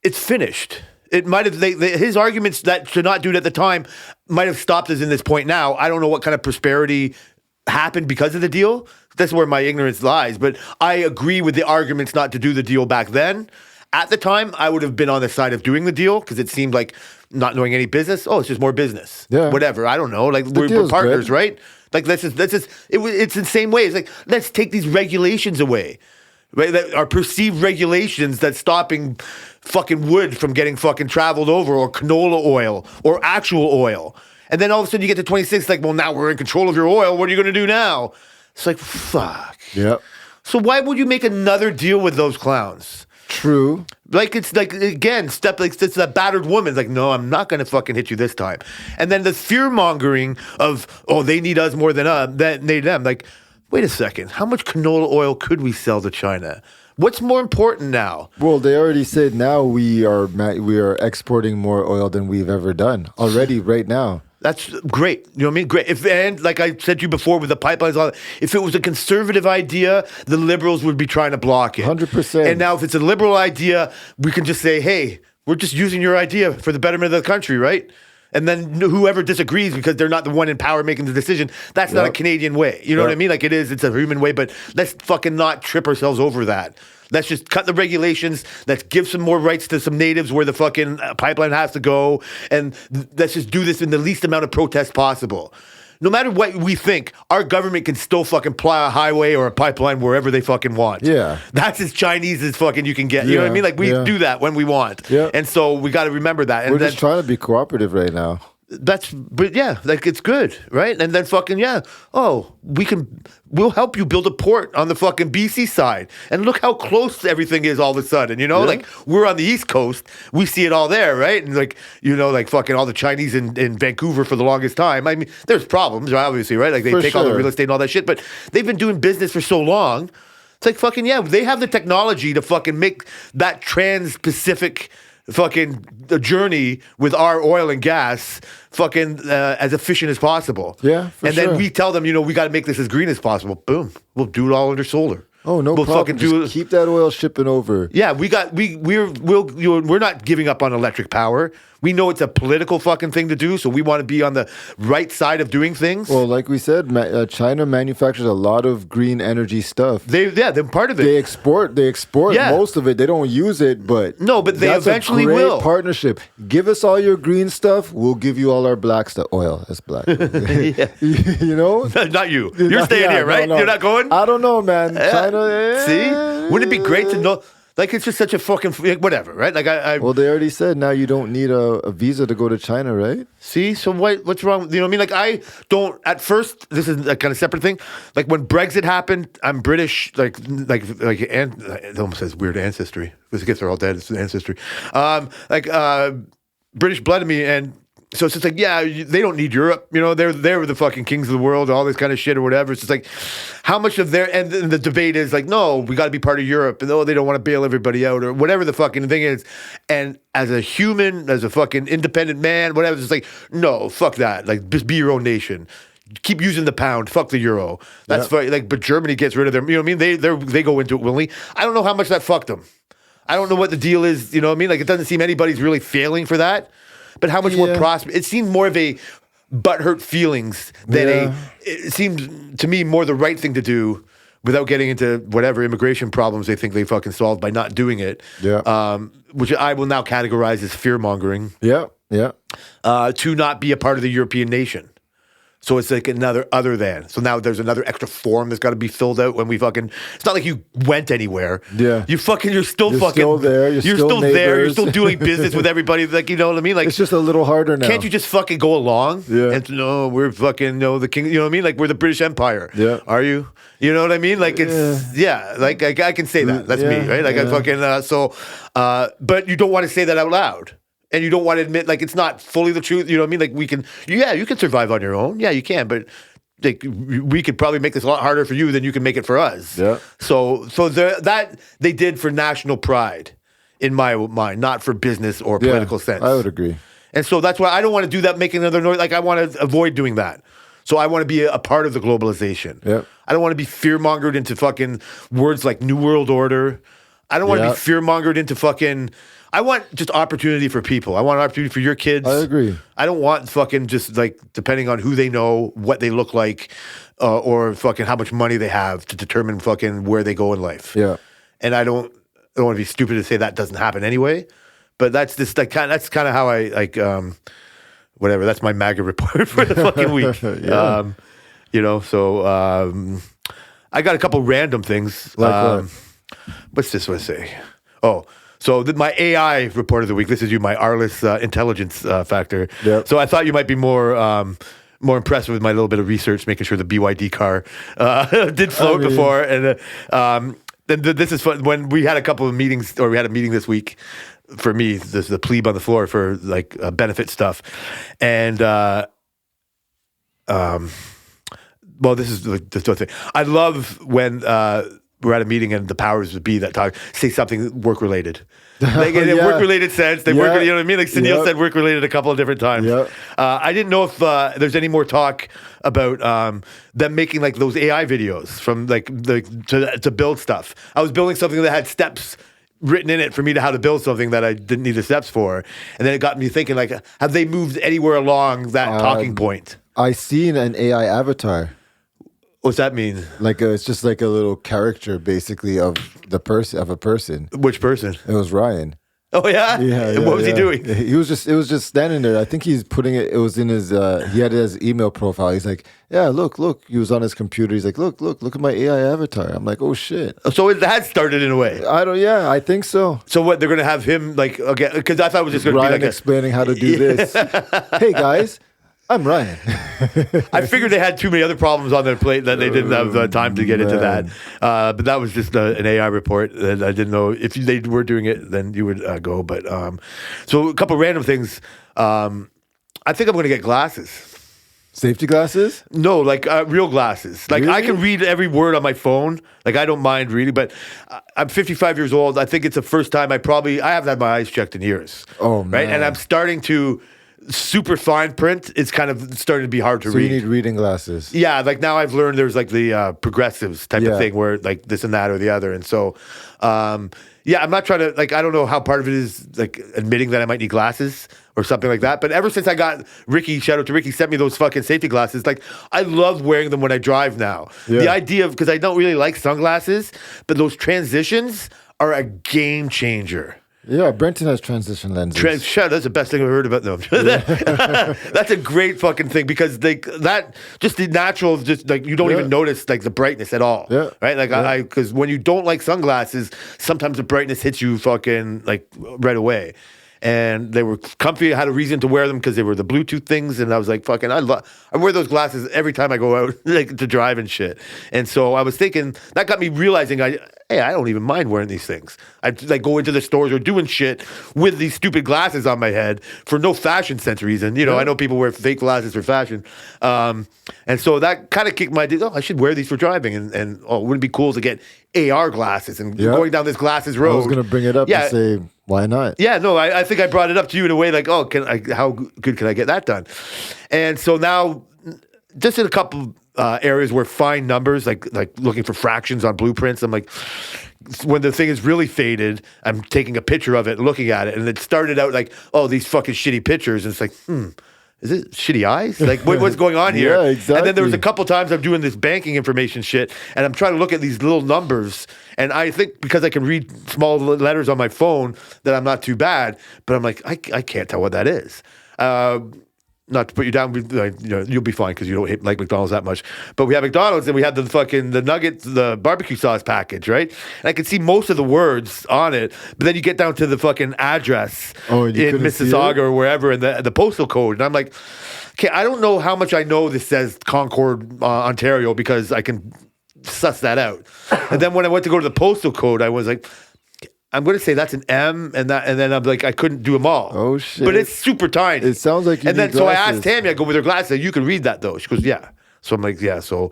it's finished. It might have his arguments that to not do it at the time might have stopped us in this point now. I don't know what kind of prosperity happened because of the deal. That's where my ignorance lies. But I agree with the arguments not to do the deal back then. At the time, I would have been on the side of doing the deal because it seemed like not knowing any business. Oh, it's just more business. Yeah. Whatever. I don't know. Like, we're partners, good. Right? Like, it's the same way. It's like, let's take these regulations away. Right? That are perceived regulations that's stopping fucking wood from getting fucking traveled over, or canola oil, or actual oil. And then all of a sudden you get to 26, like, well, now we're in control of your oil. What are you going to do now? It's like, fuck. Yeah. So why would you make another deal with those clowns? True. Like, it's like, again, it's that battered woman. It's like, no, I'm not going to fucking hit you this time. And then the fear mongering of, oh, they need us more than they need them. Like, wait a second. How much canola oil could we sell to China? What's more important now? Well, they already said now we are exporting more oil than we've ever done already right now. That's great. You know what I mean? Great. And like I said to you before with the pipelines, if it was a conservative idea, the liberals would be trying to block it. 100%. And now if it's a liberal idea, we can just say, hey, we're just using your idea for the betterment of the country, right? And then whoever disagrees, because they're not the one in power making the decision, that's not a Canadian way. You know what I mean? Like, it's a human way, but let's fucking not trip ourselves over that. Let's just cut the regulations. Let's give some more rights to some natives where the fucking pipeline has to go. And let's just do this in the least amount of protest possible. No matter what we think, our government can still fucking ply a highway or a pipeline wherever they fucking want. Yeah. That's as Chinese as fucking you can get. You know what I mean? Like, we do that when we want. Yeah. And so we got to remember that. And We're just trying to be cooperative right now. but yeah, like it's good, right? And then fucking we'll help you build a port on the fucking BC side, and look how close everything is all of a sudden. Like we're on the East Coast, we see it all there, right? And like like fucking all the Chinese in Vancouver for the longest time. I mean, there's problems, obviously, right? Like they take all the real estate and all that shit, but they've been doing business for so long. It's like fucking they have the technology to fucking make that trans-Pacific fucking journey with our oil and gas fucking as efficient as possible. Yeah, then we tell them, we got to make this as green as possible. Boom, we'll do it all under solar. Oh, no we'll problem. Just keep that oil shipping over. Yeah, we're not giving up on electric power. We know it's a political fucking thing to do, so we want to be on the right side of doing things. Well, like we said, China manufactures a lot of green energy stuff. They're part of it. They export most of it. They don't use it, but they eventually will. Partnership. Give us all your green stuff. We'll give you all our black stuff. Oil, that's black. Not you. You're staying here, right? No. You're not going? I don't know, man. China. See, wouldn't it be great to know? Like, it's just such a fucking whatever, right? Like well, they already said now you don't need a visa to go to China, right? See, so what's wrong? You know what I mean? Like, I don't. At first, this is a kind of separate thing. Like when Brexit happened, I'm British. It almost says weird ancestry. Because I guess they're all dead. It's ancestry. British blood in me, and so it's just like, they don't need Europe. They're the fucking kings of the world, all this kind of shit or whatever. It's just like, how much of their, and the debate is like, no, we got to be part of Europe. And they don't want to bail everybody out or whatever the fucking thing is. And as a human, as a fucking independent man, whatever, it's just like, no, fuck that. Like, just be your own nation. Keep using the pound. Fuck the euro. That's but Germany gets rid of their, you know what I mean? They go into it willingly. I don't know how much that fucked them. I don't know what the deal is. You know what I mean? Like, it doesn't seem anybody's really failing for that. But how much more prosperous? It seemed more of a butthurt feelings than it seemed to me more the right thing to do without getting into whatever immigration problems they think they fucking solved by not doing it. Yeah. Which I will now categorize as fear mongering. Yeah. Yeah. To not be a part of the European nation. So it's like another other than. So now there's another extra form that's got to be filled out when we fucking. It's not like you went anywhere. Yeah. You're still there. You're still there. You're still doing business with everybody. Like, you know what I mean? Like, it's just a little harder now. Can't you just fucking go along? Yeah. And no, we're fucking the king. You know what I mean? Like, we're the British Empire. Yeah. Are you? You know what I mean? Like, it's like I can say that. That's me, right? Like I fucking but you don't want to say that out loud. And you don't want to admit, like, it's not fully the truth. You know what I mean? Like, you can survive on your own. Yeah, you can. But like, we could probably make this a lot harder for you than you can make it for us. Yeah. So that they did for national pride, in my mind, not for business or political sense. I would agree. And so that's why I don't want to do that, make another noise. Like, I want to avoid doing that. So I want to be a part of the globalization. Yeah. I don't want to be fear-mongered into fucking words like New World Order. I don't want to be fear-mongered into fucking... I want just opportunity for people. I want opportunity for your kids. I agree. I don't want fucking just like depending on who they know, what they look like, or fucking how much money they have to determine fucking where they go in life. Yeah. And I don't want to be stupid to say that doesn't happen anyway. But that's just like that's kind of how I like whatever. That's my MAGA report for the fucking week. So I got a couple random things. Like what? What's this one say? Oh. So my AI report of the week. This is my Arliss intelligence factor. Yep. So I thought you might be more impressed with my little bit of research, making sure the BYD car did float before. And then this is fun. When we had a couple of meetings, or we had a meeting this week. For me, this is the plebe on the floor for like benefit stuff, and this is the thing. I love when. We're at a meeting and the powers that be that talk say something work related, like in a work related sense. They work, you know what I mean? Like Sunil said, work related a couple of different times. I didn't know if there's any more talk about them making like those AI videos from to build stuff. I was building something that had steps written in it for me to how to build something that I didn't need the steps for, and then it got me thinking like, have they moved anywhere along that talking point? I seen an AI avatar. What's that mean? Like it's just like a little character, basically, of a person. Which person? It was Ryan. Oh yeah. And what was he doing? He was just, it was just standing there. I think he's putting it. It was in his. He had it as email profile. He's like, yeah, look. He was on his computer. He's like, look at my AI avatar. I'm like, oh shit. So it had started in a way. I think so. So what they're gonna have him like again? Because I thought it was just gonna Ryan be like explaining how to do this. Hey guys, I'm Ryan. I figured they had too many other problems on their plate that they didn't have time to get into that. But that was just an AI report, and I didn't know if they were doing it, then you would go. But so a couple random things. I think I'm going to get glasses. Safety glasses? No, like real glasses. Like I can read every word on my phone. Like I don't mind reading, but I'm 55 years old. I think it's the first time I haven't had my eyes checked in years. Oh man! Right, and I'm starting to. Super fine print, it's kind of starting to be hard to read. So you need reading glasses. Yeah, like now I've learned there's like the progressives type of thing where like this and that or the other. And so, I'm not trying to, like, I don't know how part of it is like admitting that I might need glasses or something like that. But ever since I got Ricky, shout out to Ricky, sent me those fucking safety glasses. Like, I love wearing them when I drive now. Yeah. The idea of, because I don't really like sunglasses, but those transitions are a game changer. Yeah, Brenton has transition lenses. That's the best thing I've heard about them. That's a great fucking thing because that just the natural, just like you don't even notice like the brightness at all. Yeah. Right? Like because when you don't like sunglasses, sometimes the brightness hits you fucking like right away. And they were comfy. I had a reason to wear them because they were the Bluetooth things, and I was like, "Fucking, I wear those glasses every time I go out, like to drive and shit." And so I was thinking that got me realizing, I don't even mind wearing these things. I like go into the stores or doing shit with these stupid glasses on my head for no fashion sense reason. You know, I know people wear fake glasses for fashion, and so that kind of kicked my idea. Oh, I should wear these for driving, and wouldn't it be cool to get AR glasses and going down this glasses road? I was gonna bring it up and say, why not? Yeah, no, I think I brought it up to you in a way like, oh, how good can I get that done? And so now, just in a couple areas where fine numbers, like looking for fractions on blueprints, I'm like, when the thing is really faded, I'm taking a picture of it, looking at it, and it started out like, oh, these fucking shitty pictures, and it's like, is it shitty eyes? Like, what's going on here? Yeah, exactly. And then there was a couple times I'm doing this banking information shit, and I'm trying to look at these little numbers, and I think because I can read small letters on my phone that I'm not too bad, but I'm like, I can't tell what that is. Not to put you down, you'll be fine because you don't like McDonald's that much. But we have McDonald's and we have the nuggets, the barbecue sauce package, right? And I can see most of the words on it, but then you get down to the fucking address in Mississauga or wherever, and the postal code, and I'm like, okay, I don't know how much I know this says Concord, Ontario, because I can suss that out. And then when I went to go to the postal code, I was like, I'm going to say that's an M, and then I'm like, I couldn't do them all. Oh shit! But it's super tiny. It sounds like you and need then glasses. So I asked Tammy, I go with her glasses. You can read that though. She goes, yeah. So I'm like, yeah. So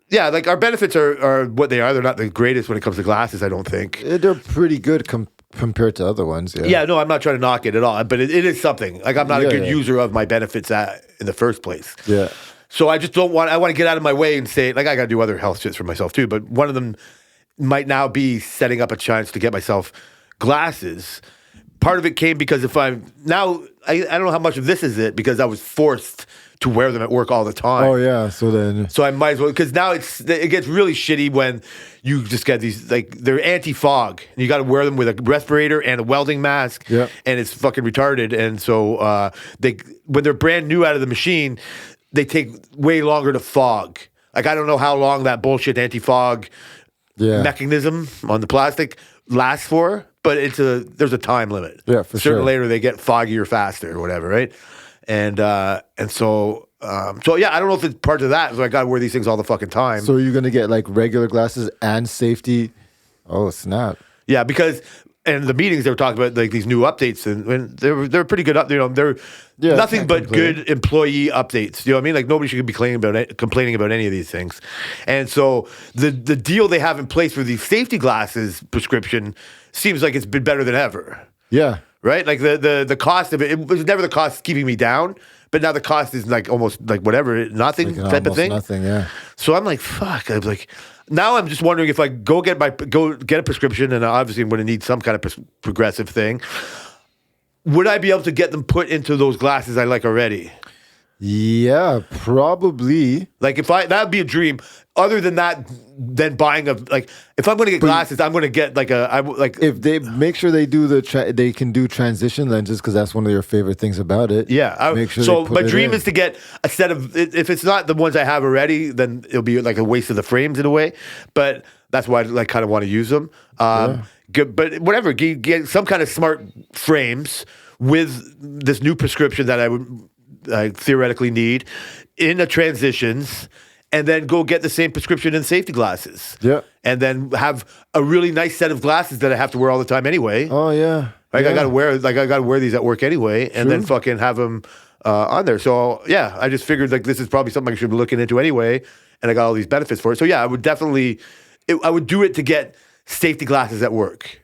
yeah, like our benefits are what they are. They're not the greatest when it comes to glasses, I don't think. They're pretty good compared to other ones. Yeah. Yeah. No, I'm not trying to knock it at all, but it is something. Like I'm not a good user of my benefits in the first place. Yeah. So I just don't want. I want to get out of my way and say, like, I got to do other health shits for myself too. But one of them might now be setting up a chance to get myself glasses. Part of it came because I don't know how much of this is it, because I was forced to wear them at work all the time. Oh yeah, so I might as well, because now it gets really shitty when you just get these, like, they're anti-fog and you got to wear them with a respirator and a welding mask, and it's fucking retarded. And so when they're brand new out of the machine, they take way longer to fog. Like, I don't know how long that bullshit anti-fog mechanism on the plastic lasts for, but there's a time limit. Yeah, for sure. Later they get foggier faster or whatever, right? And so yeah, I don't know if it's part of that. So I got to wear these things all the fucking time. So you're gonna get like regular glasses and safety? Oh snap! Yeah, because in the meetings they were talking about like these new updates, and they're pretty good. They're nothing but good employee updates. You know what I mean? Like nobody should be complaining about any of these things. And so the deal they have in place for the safety glasses prescription seems like it's been better than ever. Yeah. Right? Like the cost of it was never the cost keeping me down, but now the cost is like almost like whatever, nothing like type of thing. Nothing, yeah. So I'm like, fuck. I'm like, now I'm just wondering if I go get a prescription, and obviously I'm going to need some kind of progressive thing. Would I be able to get them put into those glasses I like already? Yeah, probably. Like that would be a dream. Other than that, then buying if I'm going to get glasses, I'm going to get If they make sure they do they can do transition lenses because that's one of your favorite things about it. Yeah. Make sure So they put my it dream in. is to get a set of. If it's not the ones I have already, then it'll be like a waste of the frames in a way. But that's why I kind of want to use them. But whatever, get some kind of smart frames with this new prescription that I would theoretically need in the transitions. And then go get the same prescription in safety glasses. Yeah. And then have a really nice set of glasses that I have to wear all the time anyway. Oh yeah. Like yeah. I gotta wear these at work anyway, and then fucking have them on there. So yeah, I just figured like this is probably something I should be looking into anyway, and I got all these benefits for it. So yeah, I would definitely, I would do it to get safety glasses at work,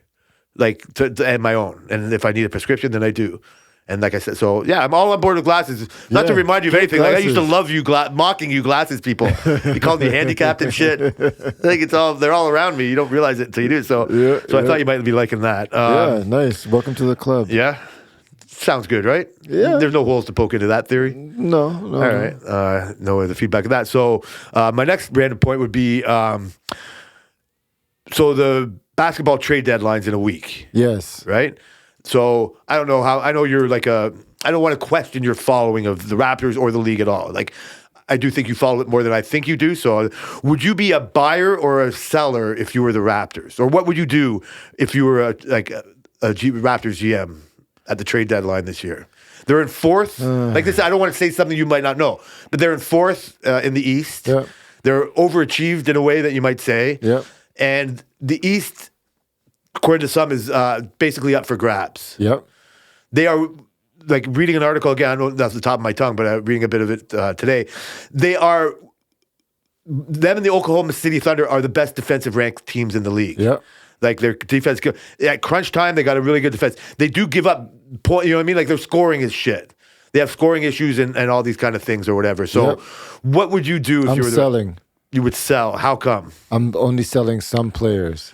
like and my own. And if I need a prescription, then I do. And like I said, so yeah, I'm all on board with glasses. Not to remind you of anything. Like I used to love you, mocking you, glasses people. You called me handicapped and shit. Like they're all around me. You don't realize it until you do. So, I thought you might be liking that. Yeah, nice. Welcome to the club. Yeah, sounds good, right? Yeah. There's no holes to poke into that theory. No. All right. No other feedback of that. So my next random point would be so the basketball trade deadline's in a week. Yes. Right? So I don't know I know you're I don't want to question your following of the Raptors or the league at all. Like, I do think you follow it more than I think you do. So would you be a buyer or a seller if you were the Raptors? Or what would you do if you were a Raptors GM at the trade deadline this year? They're in fourth. Like this, I don't want to say something you might not know, but they're in fourth in the East. Yep. They're overachieved in a way that you might say. Yep. And the East, according to some, is basically up for grabs. Yep. They are, like, reading an article again, I know that's the top of my tongue, but I'm reading a bit of it today. Them and the Oklahoma City Thunder are the best defensive ranked teams in the league. Yep. Like, their defense, at crunch time, they got a really good defense. They do give up point, you know what I mean? Like, their scoring is shit. They have scoring issues and all these kind of things or whatever. So, what would you do if you were selling. You would sell. How come? I'm only selling some players.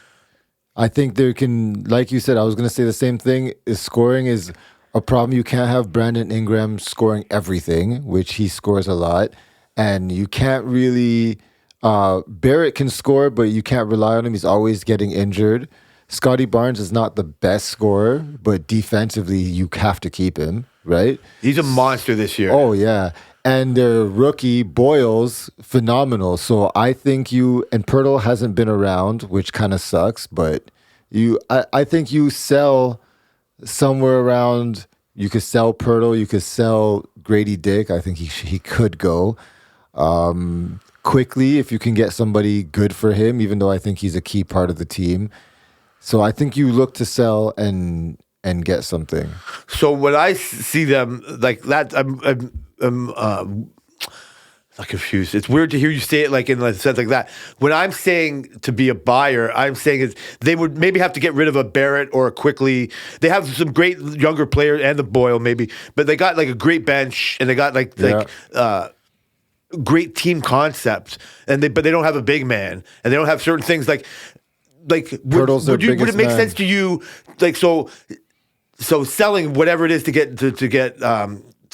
I think there can, like you said, I was going to say the same thing, is scoring is a problem. You can't have Brandon Ingram scoring everything, which he scores a lot. And you can't really, Barrett can score, but you can't rely on him. He's always getting injured. Scotty Barnes is not the best scorer, but defensively, you have to keep him, right? He's a monster this year. Oh, yeah. And their rookie, Boyle's phenomenal. So I think and Pirtle hasn't been around, which kind of sucks, but I think you sell somewhere around, you could sell Pirtle, you could sell Grady Dick. I think he could go quickly if you can get somebody good for him, even though I think he's a key part of the team. So I think you look to sell and get something. So when I see them like that, I'm not confused. It's weird to hear you say it like in a sense like that. When I'm saying to be a buyer, I'm saying is they would maybe have to get rid of a Barrett or a Quickly. They have some great younger players and the Boyle maybe, but they got like a great bench and they got great team concept, but they don't have a big man and they don't have certain things like would it make sense to you like so selling whatever it is to get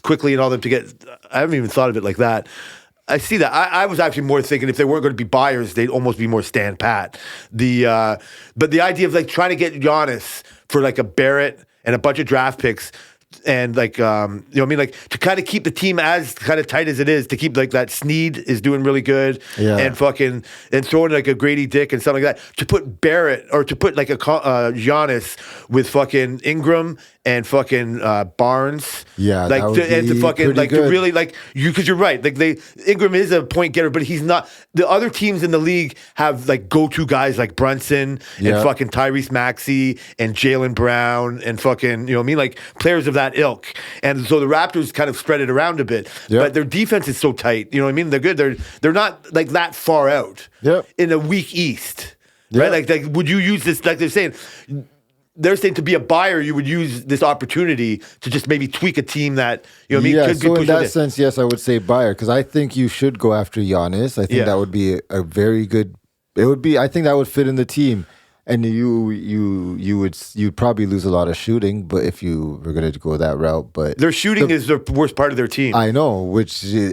Quickly and all them to get, I haven't even thought of it like that. I see that. I was actually more thinking if they weren't going to be buyers, they'd almost be more stand pat. But the idea of like trying to get Giannis for like a Barrett and a bunch of draft picks and like, you know what I mean? Like to kind of keep the team as kind of tight as it is, to keep like that Snead is doing really good and throwing like a Grady Dick and something like that. To put Barrett or to put like a Giannis with fucking Ingram and fucking Barnes. Yeah, like that would and to be fucking pretty like good. to really like you because you're right. Like Ingram is a point getter, but he's not. The other teams in the league have like go-to guys like Brunson and fucking Tyrese Maxey and Jaylen Brown and fucking, you know what I mean, like players of that ilk. And so the Raptors kind of spread it around a bit, but their defense is so tight. You know what I mean? They're good. They're not like that far out in a weak East, right? Like would you use this? Like they're saying to be a buyer, you would use this opportunity to just maybe tweak a team that, you know what I mean? Yeah, could so in push that sense, yes, I would say buyer, because I think you should go after Giannis. I think that would be a very good, I think that would fit in the team. And you'd probably lose a lot of shooting, but if you were going to go that route, but Their shooting is the worst part of their team. I know,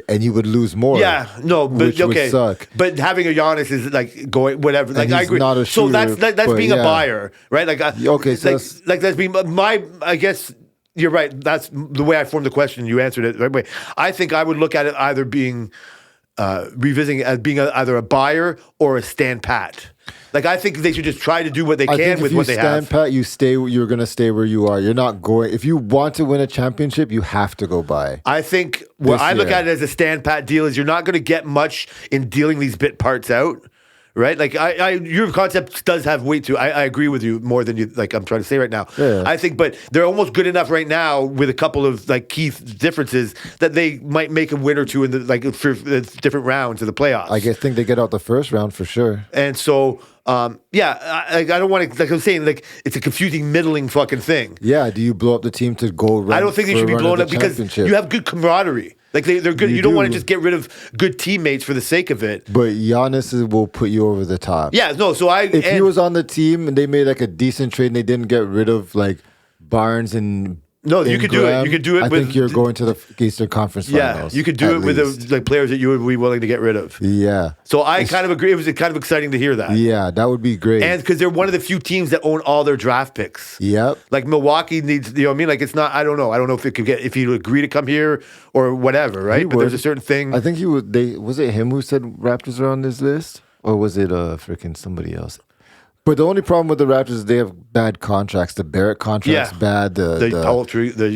and you would lose more. Yeah, no, but which would okay. suck. But having a Giannis is like going whatever. Like And I he's agree. not a so shooter, that's but being a yeah. buyer, right? Like Okay, so like that's being my. I guess you're right. That's the way I formed the question. You answered it the right way. I think I would look at it either being revisiting it as being either a buyer or a stand pat. Like I think they should just try to do what they I can think with if what you they stand have. pat, you're going to stay where you are. You're not going. If you want to win a championship, you have to go buy. I think what This I look year. at it as a stand pat deal is you're not going to get much in dealing these bit parts out, right? Like your concept does have weight to. I agree with you more than you like. I'm trying to say right now. Yeah. I think, but they're almost good enough right now with a couple of like key differences that they might make a win or two in the like for different rounds of the playoffs. I think they get out the first round for sure. And so, I don't want to, like I'm saying, like it's a confusing, middling fucking thing. Yeah, do you blow up the team to go run? I don't think they for a should be run blown at up the because championship? you have good camaraderie. Like they're good. You don't want to do. just get rid of good teammates for the sake of it. But will put you over the top. Yeah, no. So If he was on the team and they made like a decent trade and they didn't get rid of like Barnes and No, you could do it. Ingram, You could do it I with- think you're going to the Eastern Conference yeah, Finals. you could do at it with least. the like players that you would be willing to get rid of. Yeah, So I kind of agree. It was kind of exciting to hear that, yeah, that would be great. and because they're one of the few teams that own all their draft picks. Yep. Like Milwaukee needs, you know what I mean? Like it's not. I don't know. I don't know if it could get if he'd agree to come here or whatever, right? He But there's would. a certain thing. I think he would. Was it him who said Raptors are on this list, or was it freaking somebody else? But the only problem with the Raptors is they have bad contracts. The Barrett contract's Yeah. bad. the poultry, the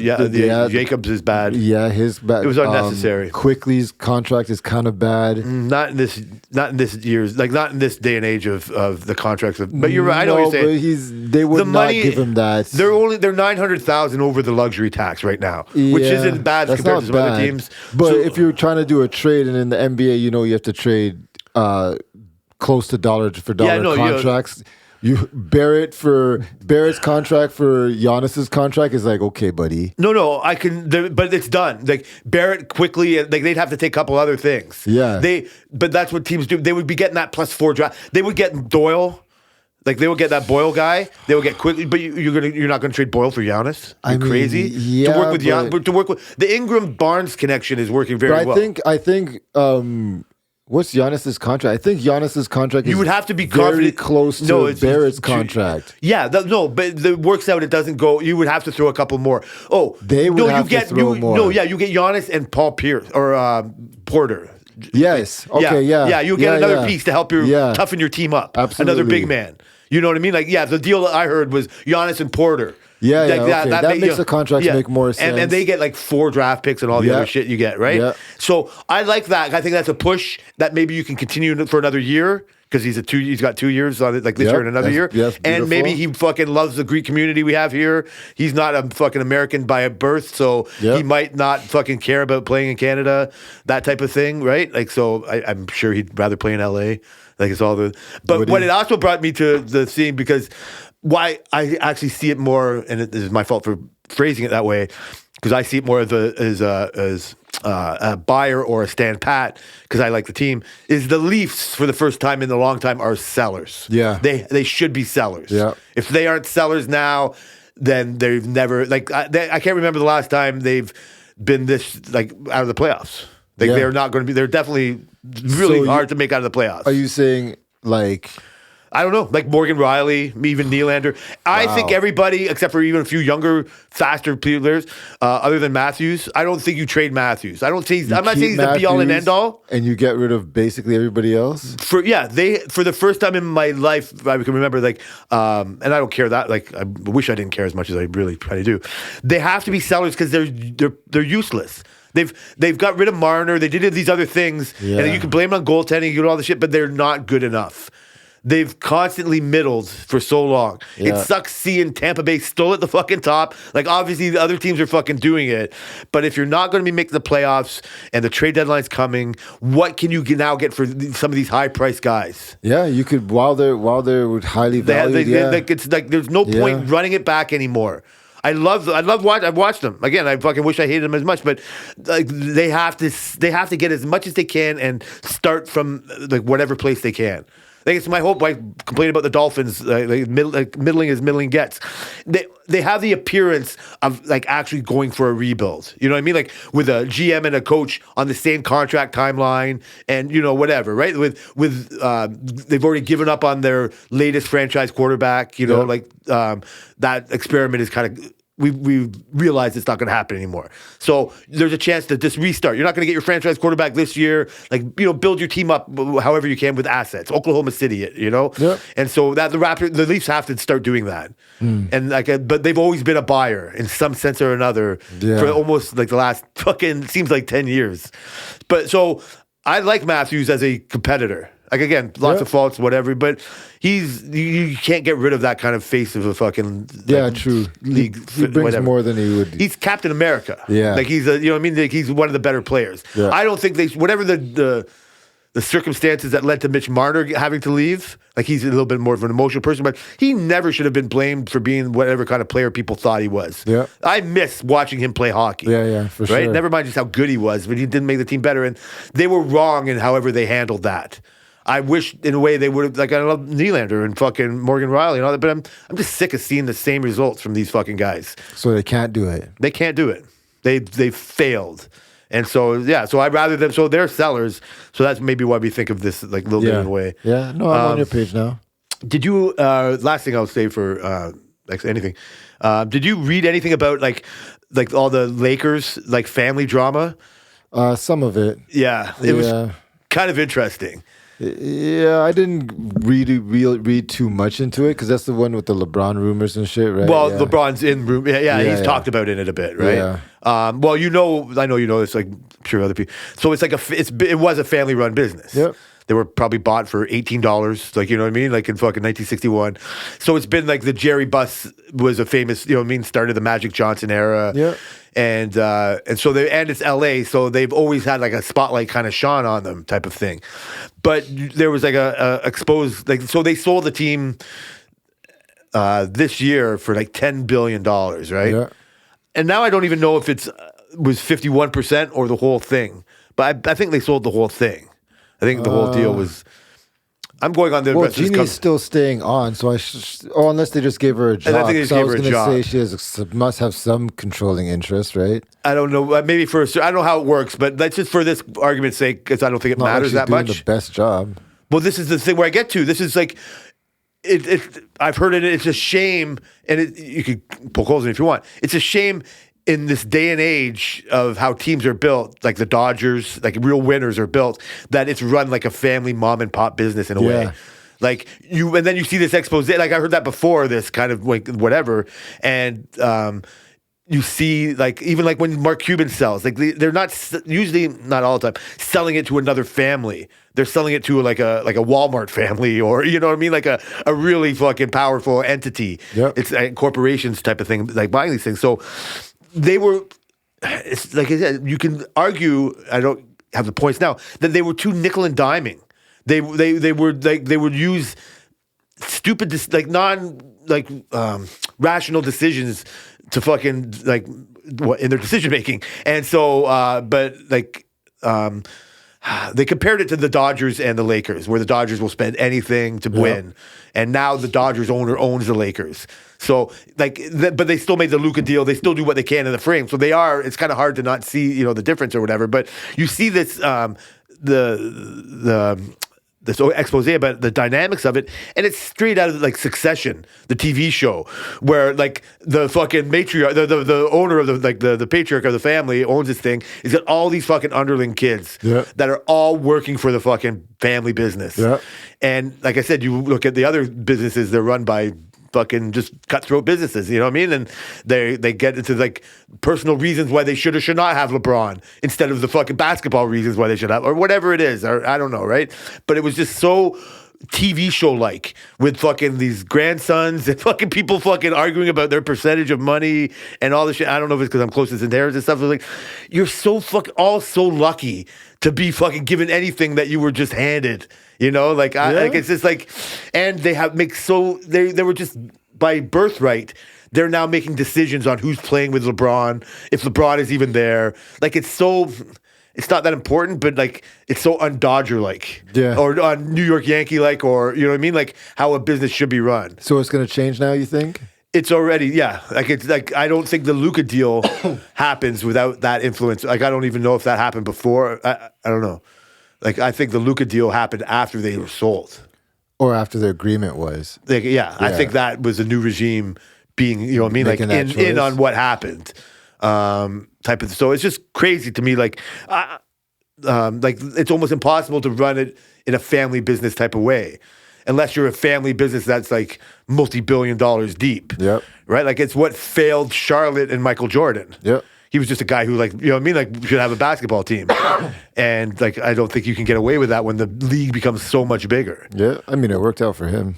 Jacobs is bad. Yeah, his bad. It was unnecessary. Quickly's contract is kind of bad. Not in this year's, like not in this day and age of the contracts. But you're right. I know what No, you're but saying. they would The not money- give him that. They're 900,000 over the luxury tax right now, which Yeah, isn't bad that's compared not to some other bad. teams. But So- if you're trying to do a trade, and in the NBA, you have to trade close to dollar for dollar contracts. Barrett's contract for Giannis's contract is like, okay, buddy. No, I can, but it's done. Like Barrett quickly, like they'd have to take a couple other things. Yeah. But that's what teams do. They would be getting that +4 draft. They would get Doyle. Like they would get that Boyle guy. They would get quickly, but you're not gonna trade Boyle for Giannis. You're I mean, crazy. yeah, to work with but- to work with the Ingram Barnes connection is working very But well. I think what's Giannis's contract? I think Giannis's contract is You would have to be very confident. close to No, it's Barrett's contract. Yeah, no, but it works out. It doesn't go. You would have to throw a couple more. Oh, They would no, have you get to throw more. No, yeah, you get Giannis and Paul Pierce or Porter. Yes. Okay. Yeah. You get another yeah. piece to help you Yeah. toughen your team up. Absolutely. Another big man. You know what I mean? Like, yeah, the deal that I heard was Giannis and Porter. Yeah, Like yeah, okay. That makes the contracts make more And sense. they get like 4 draft picks and all the Yeah. other shit you get, right? Yeah. So I like that. I think that's a push that maybe you can continue for another year because he's got 2 years on it, like this Yep. year and another year. Yes, and maybe he fucking loves the Greek community we have here. He's not a fucking American by birth, so Yep. he might not fucking care about playing in Canada, that type of thing, right? Like, so I'm sure he'd rather play in LA. Like it's all the. But Would what he? it also brought me to the scene because why I actually see it more, and it is my fault for phrasing it that way, because I see it more as a buyer or a stand pat because I like the team. Is the Leafs for the first time in a long time are sellers? Yeah. they should be sellers. Yeah. If they aren't sellers now, then they've never like I can't remember the last time they've been this like out of the playoffs. Like Yeah. they're not going to be. They're definitely really So hard to make out of the playoffs. Are you saying like? I don't know, like Morgan Riley, even Nylander. I think everybody, except for even a few younger, faster players, other than Matthews, I don't think you trade Matthews. I don't think I'm not keep saying he's the be all and Matthews end all. and you get rid of basically everybody else. For the first time in my life, I can remember like, and I don't care that like I wish I didn't care as much as I really try to do. They have to be sellers because they're useless. They've got rid of Marner. They did these other things, Yeah. and you can blame it on goaltending, you do all the shit, but they're not good enough. They've constantly middled for so long. It Yeah. sucks seeing Tampa Bay still at the fucking top. Like, obviously, the other teams are fucking doing it. But if you're not going to be making the playoffs and the trade deadline's coming, what can you now get for some of these high-priced guys? Yeah, you could while they're highly valued. Like, it's like there's no point Yeah. running it back anymore. I've watched them again. I fucking wish I hated them as much, but like they have to get as much as they can and start from like whatever place they can. Like it's my hope. I complain about the Dolphins, middling as middling gets. They have the appearance of like actually going for a rebuild. You know what I mean? Like with a GM and a coach on the same contract timeline, and whatever, right? With they've already given up on their latest franchise quarterback. That experiment is kind of. We realized it's not going to happen anymore. So there's a chance to just restart. You're not going to get your franchise quarterback this year. Like, build your team up however you can with assets. Oklahoma City, Yep. And so that the Leafs have to start doing that. And but they've always been a buyer in some sense or another for almost like the last seems like 10 years. But so I like Matthews as a competitor. Like, again, lots of faults, whatever, but you can't get rid of that kind of face of a fucking true league. He brings whatever. more than he would. He's Captain America. Yeah, like he's like he's one of the better players. Yeah. I don't think whatever the circumstances that led to Mitch Marner having to leave. Like, he's a little bit more of an emotional person, but he never should have been blamed for being whatever kind of player people thought he was. Yeah, I miss watching him play hockey. Yeah, for sure. Right? Never mind just how good he was, but he didn't make the team better, and they were wrong in however they handled that. I wish, in a way, they would have, like, I love Nylander and fucking Morgan Riley and all that, but I'm just sick of seeing the same results from these fucking guys. So they can't do it. They can't do it. They failed. And so, so I'd rather them, so they're sellers, so that's maybe why we think of this, like, a little different way. Yeah, no, I'm on your page now. Did you, last thing I'll say for anything, did you read anything about, like all the Lakers, like, family drama? Some of it. Yeah. It was kind of interesting. Yeah, I didn't read too much into it because that's the one with the LeBron rumors and shit, right? Well, LeBron's in room. Yeah, he's talked about it a bit, right? Yeah. Well, I know you know this, like, I'm sure other people. So it's like it was a family-run business. Yep. They were probably bought for $18, like, you know what I mean? Like in fucking 1961. So it's been like the Jerry Buss was a famous, started the Magic Johnson era. Yeah. And so it's LA, so they've always had like a spotlight kind of shone on them type of thing. But there was like a exposed, like, so they sold the team this year for like $10 billion, right? Yeah. And now I don't even know if was 51% or the whole thing. But I think they sold the whole thing. I think the whole deal was. I'm going on the. Well, Jeannie's still staying on, so unless they just gave her a job. And I think they just gave her a job. Say she must have some controlling interest, right? I don't know. Maybe I don't know how it works, but that's just for this argument's sake, because I don't think it matters that much. The best job. Well, this is the thing where I get to. This is like, I've heard it. It's a shame, and you could poke holes in it if you want. It's a shame. In this day and age of how teams are built, like the Dodgers, like real winners are built, that it's run like a family mom and pop business in a way. Like and then you see this expose. Like I heard that before, this kind of like whatever, and you see like even like when Mark Cuban sells, like they're not usually not all the time selling it to another family. They're selling it to like a Walmart family, or you know what I mean, like a really fucking powerful entity. Yep. It's a corporations type of thing, like buying these things. So. They were, it's like I said, you can argue, I don't have the points now, that they were too nickel and diming. They would use stupid, rational decisions to fucking, like, in their decision making. And so, they compared it to the Dodgers and the Lakers, where the Dodgers will spend anything to win. And now the Dodgers owner owns the Lakers. So, like, but they still made the Luka deal. They still do what they can in the frame. So it's kind of hard to not see, the difference or whatever. But you see this, this expose about the dynamics of it, and it's straight out of like Succession, the TV show, where like the fucking matriarch, the owner of the patriarch of the family owns this thing. He's got all these fucking underling kids that are all working for the fucking family business. Yeah. And like I said, you look at the other businesses, they're run by fucking just cutthroat businesses, you know what I mean? And they get into like personal reasons why they should or should not have LeBron instead of the fucking basketball reasons why they should have, or whatever it is, or I don't know, right? But it was just so TV show like with fucking these grandsons and fucking people fucking arguing about their percentage of money and all this shit. I don't know if it's because I'm close to inheritance and stuff. It's like, you're so all so lucky to be fucking given anything that you were just handed. Like it's just like, and they they were just by birthright. They're now making decisions on who's playing with LeBron, if LeBron is even there. Like it's so, it's not that important, but like it's so un-Dodger like, Yeah. or New York Yankee like, or you know what I mean, like how a business should be run. So it's going to change now, you think? It's already, yeah. Like it's like I don't think the Luka deal happens without that influence. Like I don't even know if that happened before. I don't know. Like I think the Luka deal happened after they were sold. Or after the agreement was? Like, I think that was a new regime being, you know what I mean, Making like that in choice. on what happened, type of. So it's just crazy to me. Like it's almost impossible to run it in a family business type of way, unless you're a family business that's like multi-billion dollars deep. Yep. Right. Like it's what failed Charlotte and Michael Jordan. Yep. He was just a guy who, like, you know what I mean? Like, should have a basketball team. And, like, I don't think you can get away with that when the league becomes so much bigger. Yeah. I mean, it worked out for him.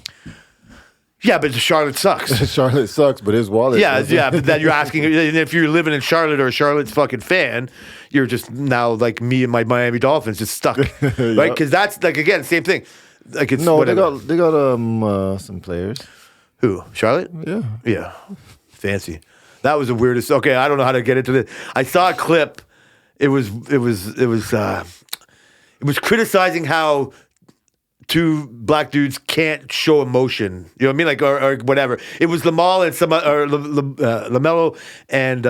Yeah, but Charlotte sucks. Charlotte sucks, but his wallet. Yeah, doesn't. yeah. But then you're asking, and if you're living in Charlotte or a Charlotte's fucking fan, you're just now, like, me and my Miami Dolphins just stuck. Right? Because that's, like, again, same thing. Like, it's No, whatever. they got some players. Who? Charlotte? Yeah. Yeah. Fancy. That was the weirdest. Okay, I don't know how to get into this. I saw a clip. It was criticizing how two black dudes can't show emotion. You know what I mean? Like or whatever. It was Lamal and some or LaMelo and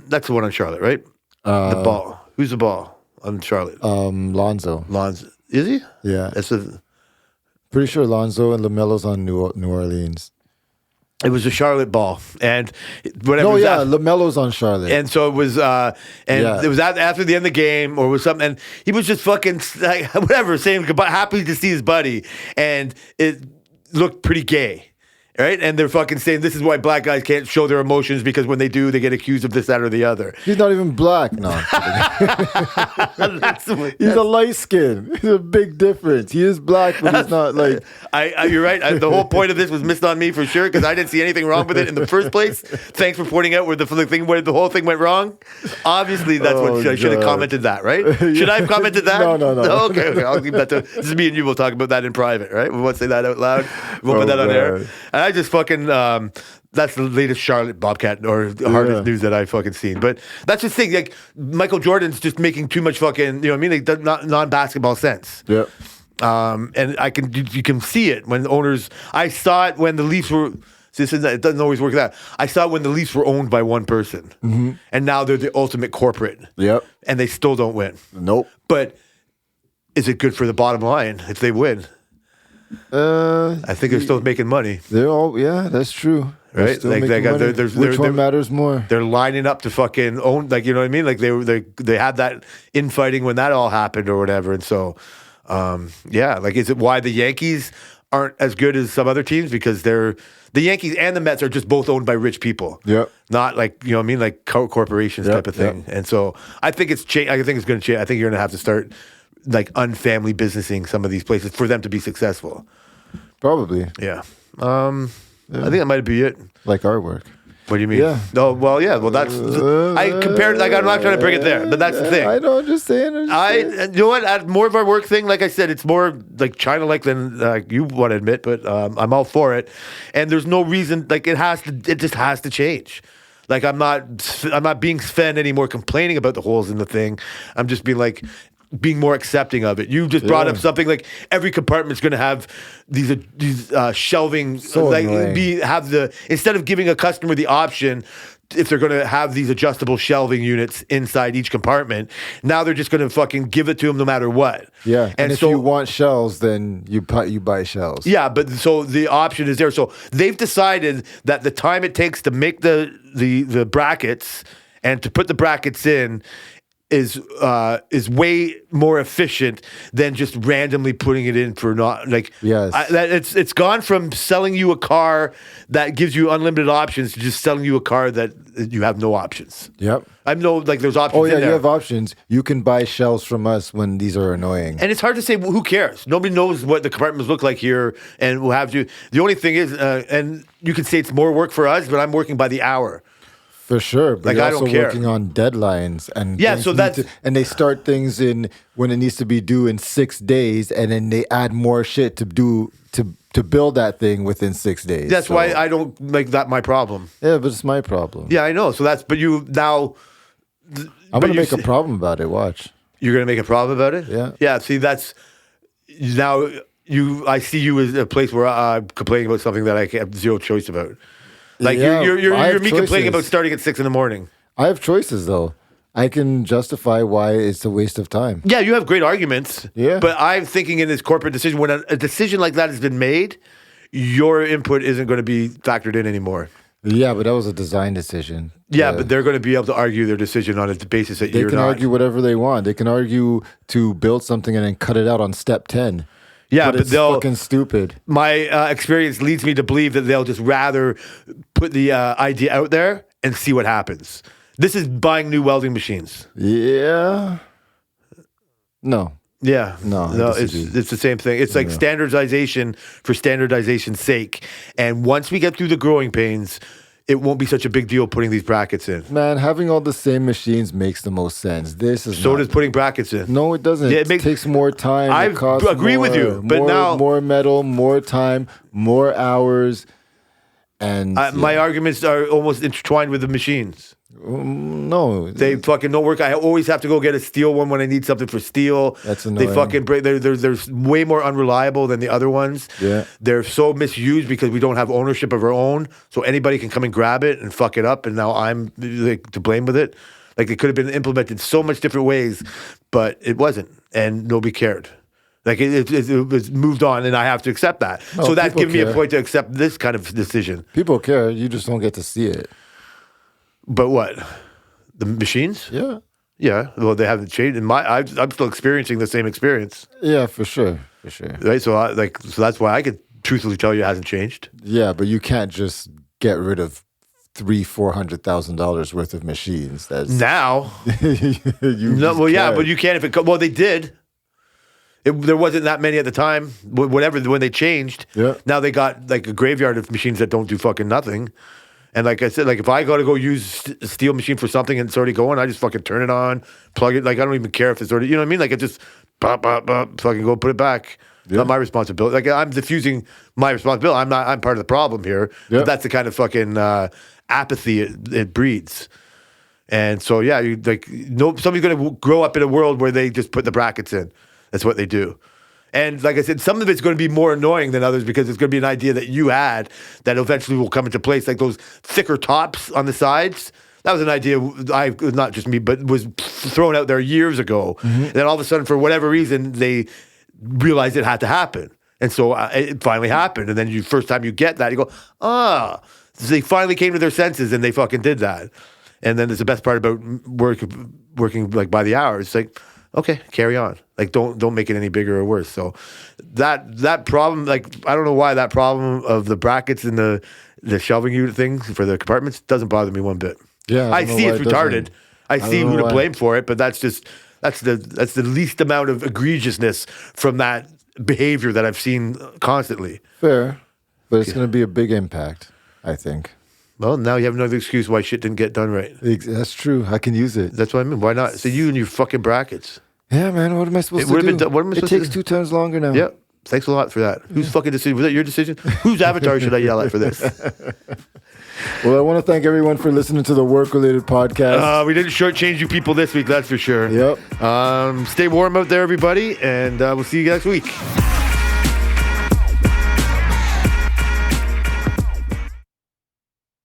that's the one on Charlotte, right? The ball. Who's the ball on Charlotte? Lonzo. Lonzo. Is he? Yeah. That's a. Pretty sure Lonzo and LaMelo's on New Orleans. It was a Charlotte ball, and whatever. No, it was yeah, after- LaMelo's on Charlotte. And so it was, Yeah. it was after the end of the game or was something, and he was just fucking like whatever, saying goodbye, happy to see his buddy, and it looked pretty gay, right? And they're fucking saying this is why black guys can't show their emotions because when they do, they get accused of this, that, or the other. He's not even black. No, I'm kidding. He's a light skin. He's a big difference. He is black, but he's not like. You're right. The whole point of this was missed on me for sure because I didn't see anything wrong with it in the first place. Thanks for pointing out where the whole thing went wrong. Obviously, that's what I should have God. commented that, right? Should I have commented that? No. Okay. I'll leave that to. This is me and you. We'll talk about that in private, right? We won't say that out loud. We won't put that on air. God. And I just fucking. That's the latest Charlotte Bobcat or the hardest news that I've fucking seen. But that's the thing. Like Michael Jordan's just making too much fucking. You know what I mean? Like not non-basketball sense. Yeah. And you can see it when owners. I saw it when the Leafs were. It doesn't always work that. I saw it when the Leafs were owned by one person, and now they're the ultimate corporate. Yep. And they still don't win. Nope. But is it good for the bottom line if they win? I think they're still making money, They're all. Yeah, that's true. They're right? still Like making money. Which one matters more? They're lining up to fucking own. Like you know what I mean? Like they had that infighting when that all happened or whatever, and so. Like, is it why the Yankees aren't as good as some other teams? Because the Yankees and the Mets are just both owned by rich people. Yep. Not like, you know what I mean? Like corporations type of thing. And so I think it's change. I think it's going to change. I think you're going to have to start like unfamily businessing some of these places for them to be successful. Probably. Yeah. I think that might be it. Like our work. What do you mean? Yeah. Oh, well, yeah. Well, that's, I compared, like, I'm not trying to bring it there, but that's the thing. I know, I'm just saying. You know what? More of our work thing, like I said, it's more like China-like than you want to admit, but I'm all for it. And there's no reason, like it just has to change. Like I'm not being Sven anymore, complaining about the holes in the thing. I'm just being more accepting of it. You just brought up something like every compartment's going to have these shelving, So annoying. Instead of giving a customer the option if they're going to have these adjustable shelving units inside each compartment, now they're just going to fucking give it to them no matter what. Yeah, and if so you want shells, then you buy shells. yeah, but so the option is there. So they've decided that the time it takes to make the brackets and to put the brackets in is way more efficient than just randomly putting it in for not like Yes. It's gone from selling you a car that gives you unlimited options to just selling you a car that you have no options. Yep. I know like there's options. Oh yeah, in there. you have options. You can buy shells from us when these are annoying. And it's hard to say who cares. Nobody knows what the compartments look like here, and we'll have to. The only thing is, and you can say it's more work for us, but I'm working by the hour. For sure, but Like, you're I don't also care. working on deadlines and Yeah, things so need that's- and they start things in when it needs to be due in 6 days, and then they add more shit to do to build that thing within 6 days. That's So- why I don't make that my problem. Yeah, but it's my problem. Yeah, I know. So that's but you now. I'm gonna make a problem about it. Watch. You're going to make a problem about it? Yeah. Yeah. See, that's now I see you as a place where I'm complaining about something that I have zero choice about. Like Yeah, you're I have me complaining choices. about starting at 6 a.m. I have choices though. I can justify why it's a waste of time. Yeah, you have great arguments. Yeah. But I'm thinking in this corporate decision, when a decision like that has been made, your input isn't going to be factored in anymore. Yeah, but that was a design decision. Yeah, but they're going to be able to argue their decision on the basis that They you're can not. argue whatever they want. They can argue to build something and then cut it out on step 10. Yeah, but it's they'll. fucking stupid. My experience leads me to believe that they'll just rather put the idea out there and see what happens. This is buying new welding machines. Yeah. No. Yeah. No, I it's disagree. the same thing. It's like standardization for standardization's sake. And once we get through the growing pains, it won't be such a big deal putting these brackets in. Man, having all the same machines makes the most sense. This is So not- does putting brackets in. No, it doesn't. Yeah, It takes more time. I It costs agree with more, you, but more, now- more metal, more time, more hours, and My arguments are almost intertwined with the machines. no, They fucking don't work. I always have to go get a steel one when I need something for steel. That's They annoying. fucking break. They're way more unreliable than the other ones. Yeah. They're so misused because we don't have ownership of our own. So anybody can come and grab it and fuck it up. And now I'm like, to blame with it. Like it could have been implemented so much different ways, but it wasn't, and nobody cared. Like it was moved on, and I have to accept that. No, So that's people given me a care. point to accept this kind of decision. people care. You just don't get to see it. But what? The machines? Yeah, Yeah. Well, they haven't changed. I'm still experiencing the same experience, yeah, for sure, for sure. right? So so that's why I could truthfully tell you it hasn't changed. Yeah, but you can't just get rid of $300,000-$400,000 worth of machines. That's Now, you no, just well, yeah, can't. but you can't if it. Well, they did. There wasn't that many at the time. Whatever when they changed. Yeah. Now they got like a graveyard of machines that don't do fucking nothing. And like I said, like if I got to go use a steel machine for something and it's already going, I just fucking turn it on, plug it. Like I don't even care if it's already. You know what I mean? Like it just pop, fucking go put it back. Yeah. Not my responsibility. Like I'm diffusing my responsibility. I'm part of the problem here. Yeah. But that's the kind of fucking apathy it breeds. And so yeah, somebody's gonna grow up in a world where they just put the brackets in. That's what they do. And like I said, some of it's going to be more annoying than others because it's going to be an idea that you had that eventually will come into place, like those thicker tops on the sides. That was an idea not just me, but was thrown out there years ago. Mm-hmm. And then all of a sudden, for whatever reason, they realized it had to happen. And so it finally happened. And then first time you get that, you go, So they finally came to their senses and they fucking did that. And then there's the best part about working like by the hour. It's like, okay, carry on. Like don't make it any bigger or worse. So that problem, like I don't know why that problem of the brackets and the shelving unit things for the compartments doesn't bother me one bit. Yeah, I don't know see why it's it doesn't. retarded. I see don't who know to why. blame for it, but that's the least amount of egregiousness from that behavior that I've seen constantly. fair, but it's going to be a big impact, I think. Well, now you have another excuse why shit didn't get done right. That's true. I can use it. That's what I mean. Why not? So you and your fucking brackets. Yeah, man. What am I supposed It to would've do? been done- what am I It supposed to takes do? 2 times longer now. Yeah. Thanks a lot for that. Whose fucking decision? Was that your decision? Whose avatar should I yell at for this? Well, I want to thank everyone for listening to the Work Related Podcast. We didn't shortchange you people this week, that's for sure. Yep. Stay warm out there, everybody, and we'll see you next week.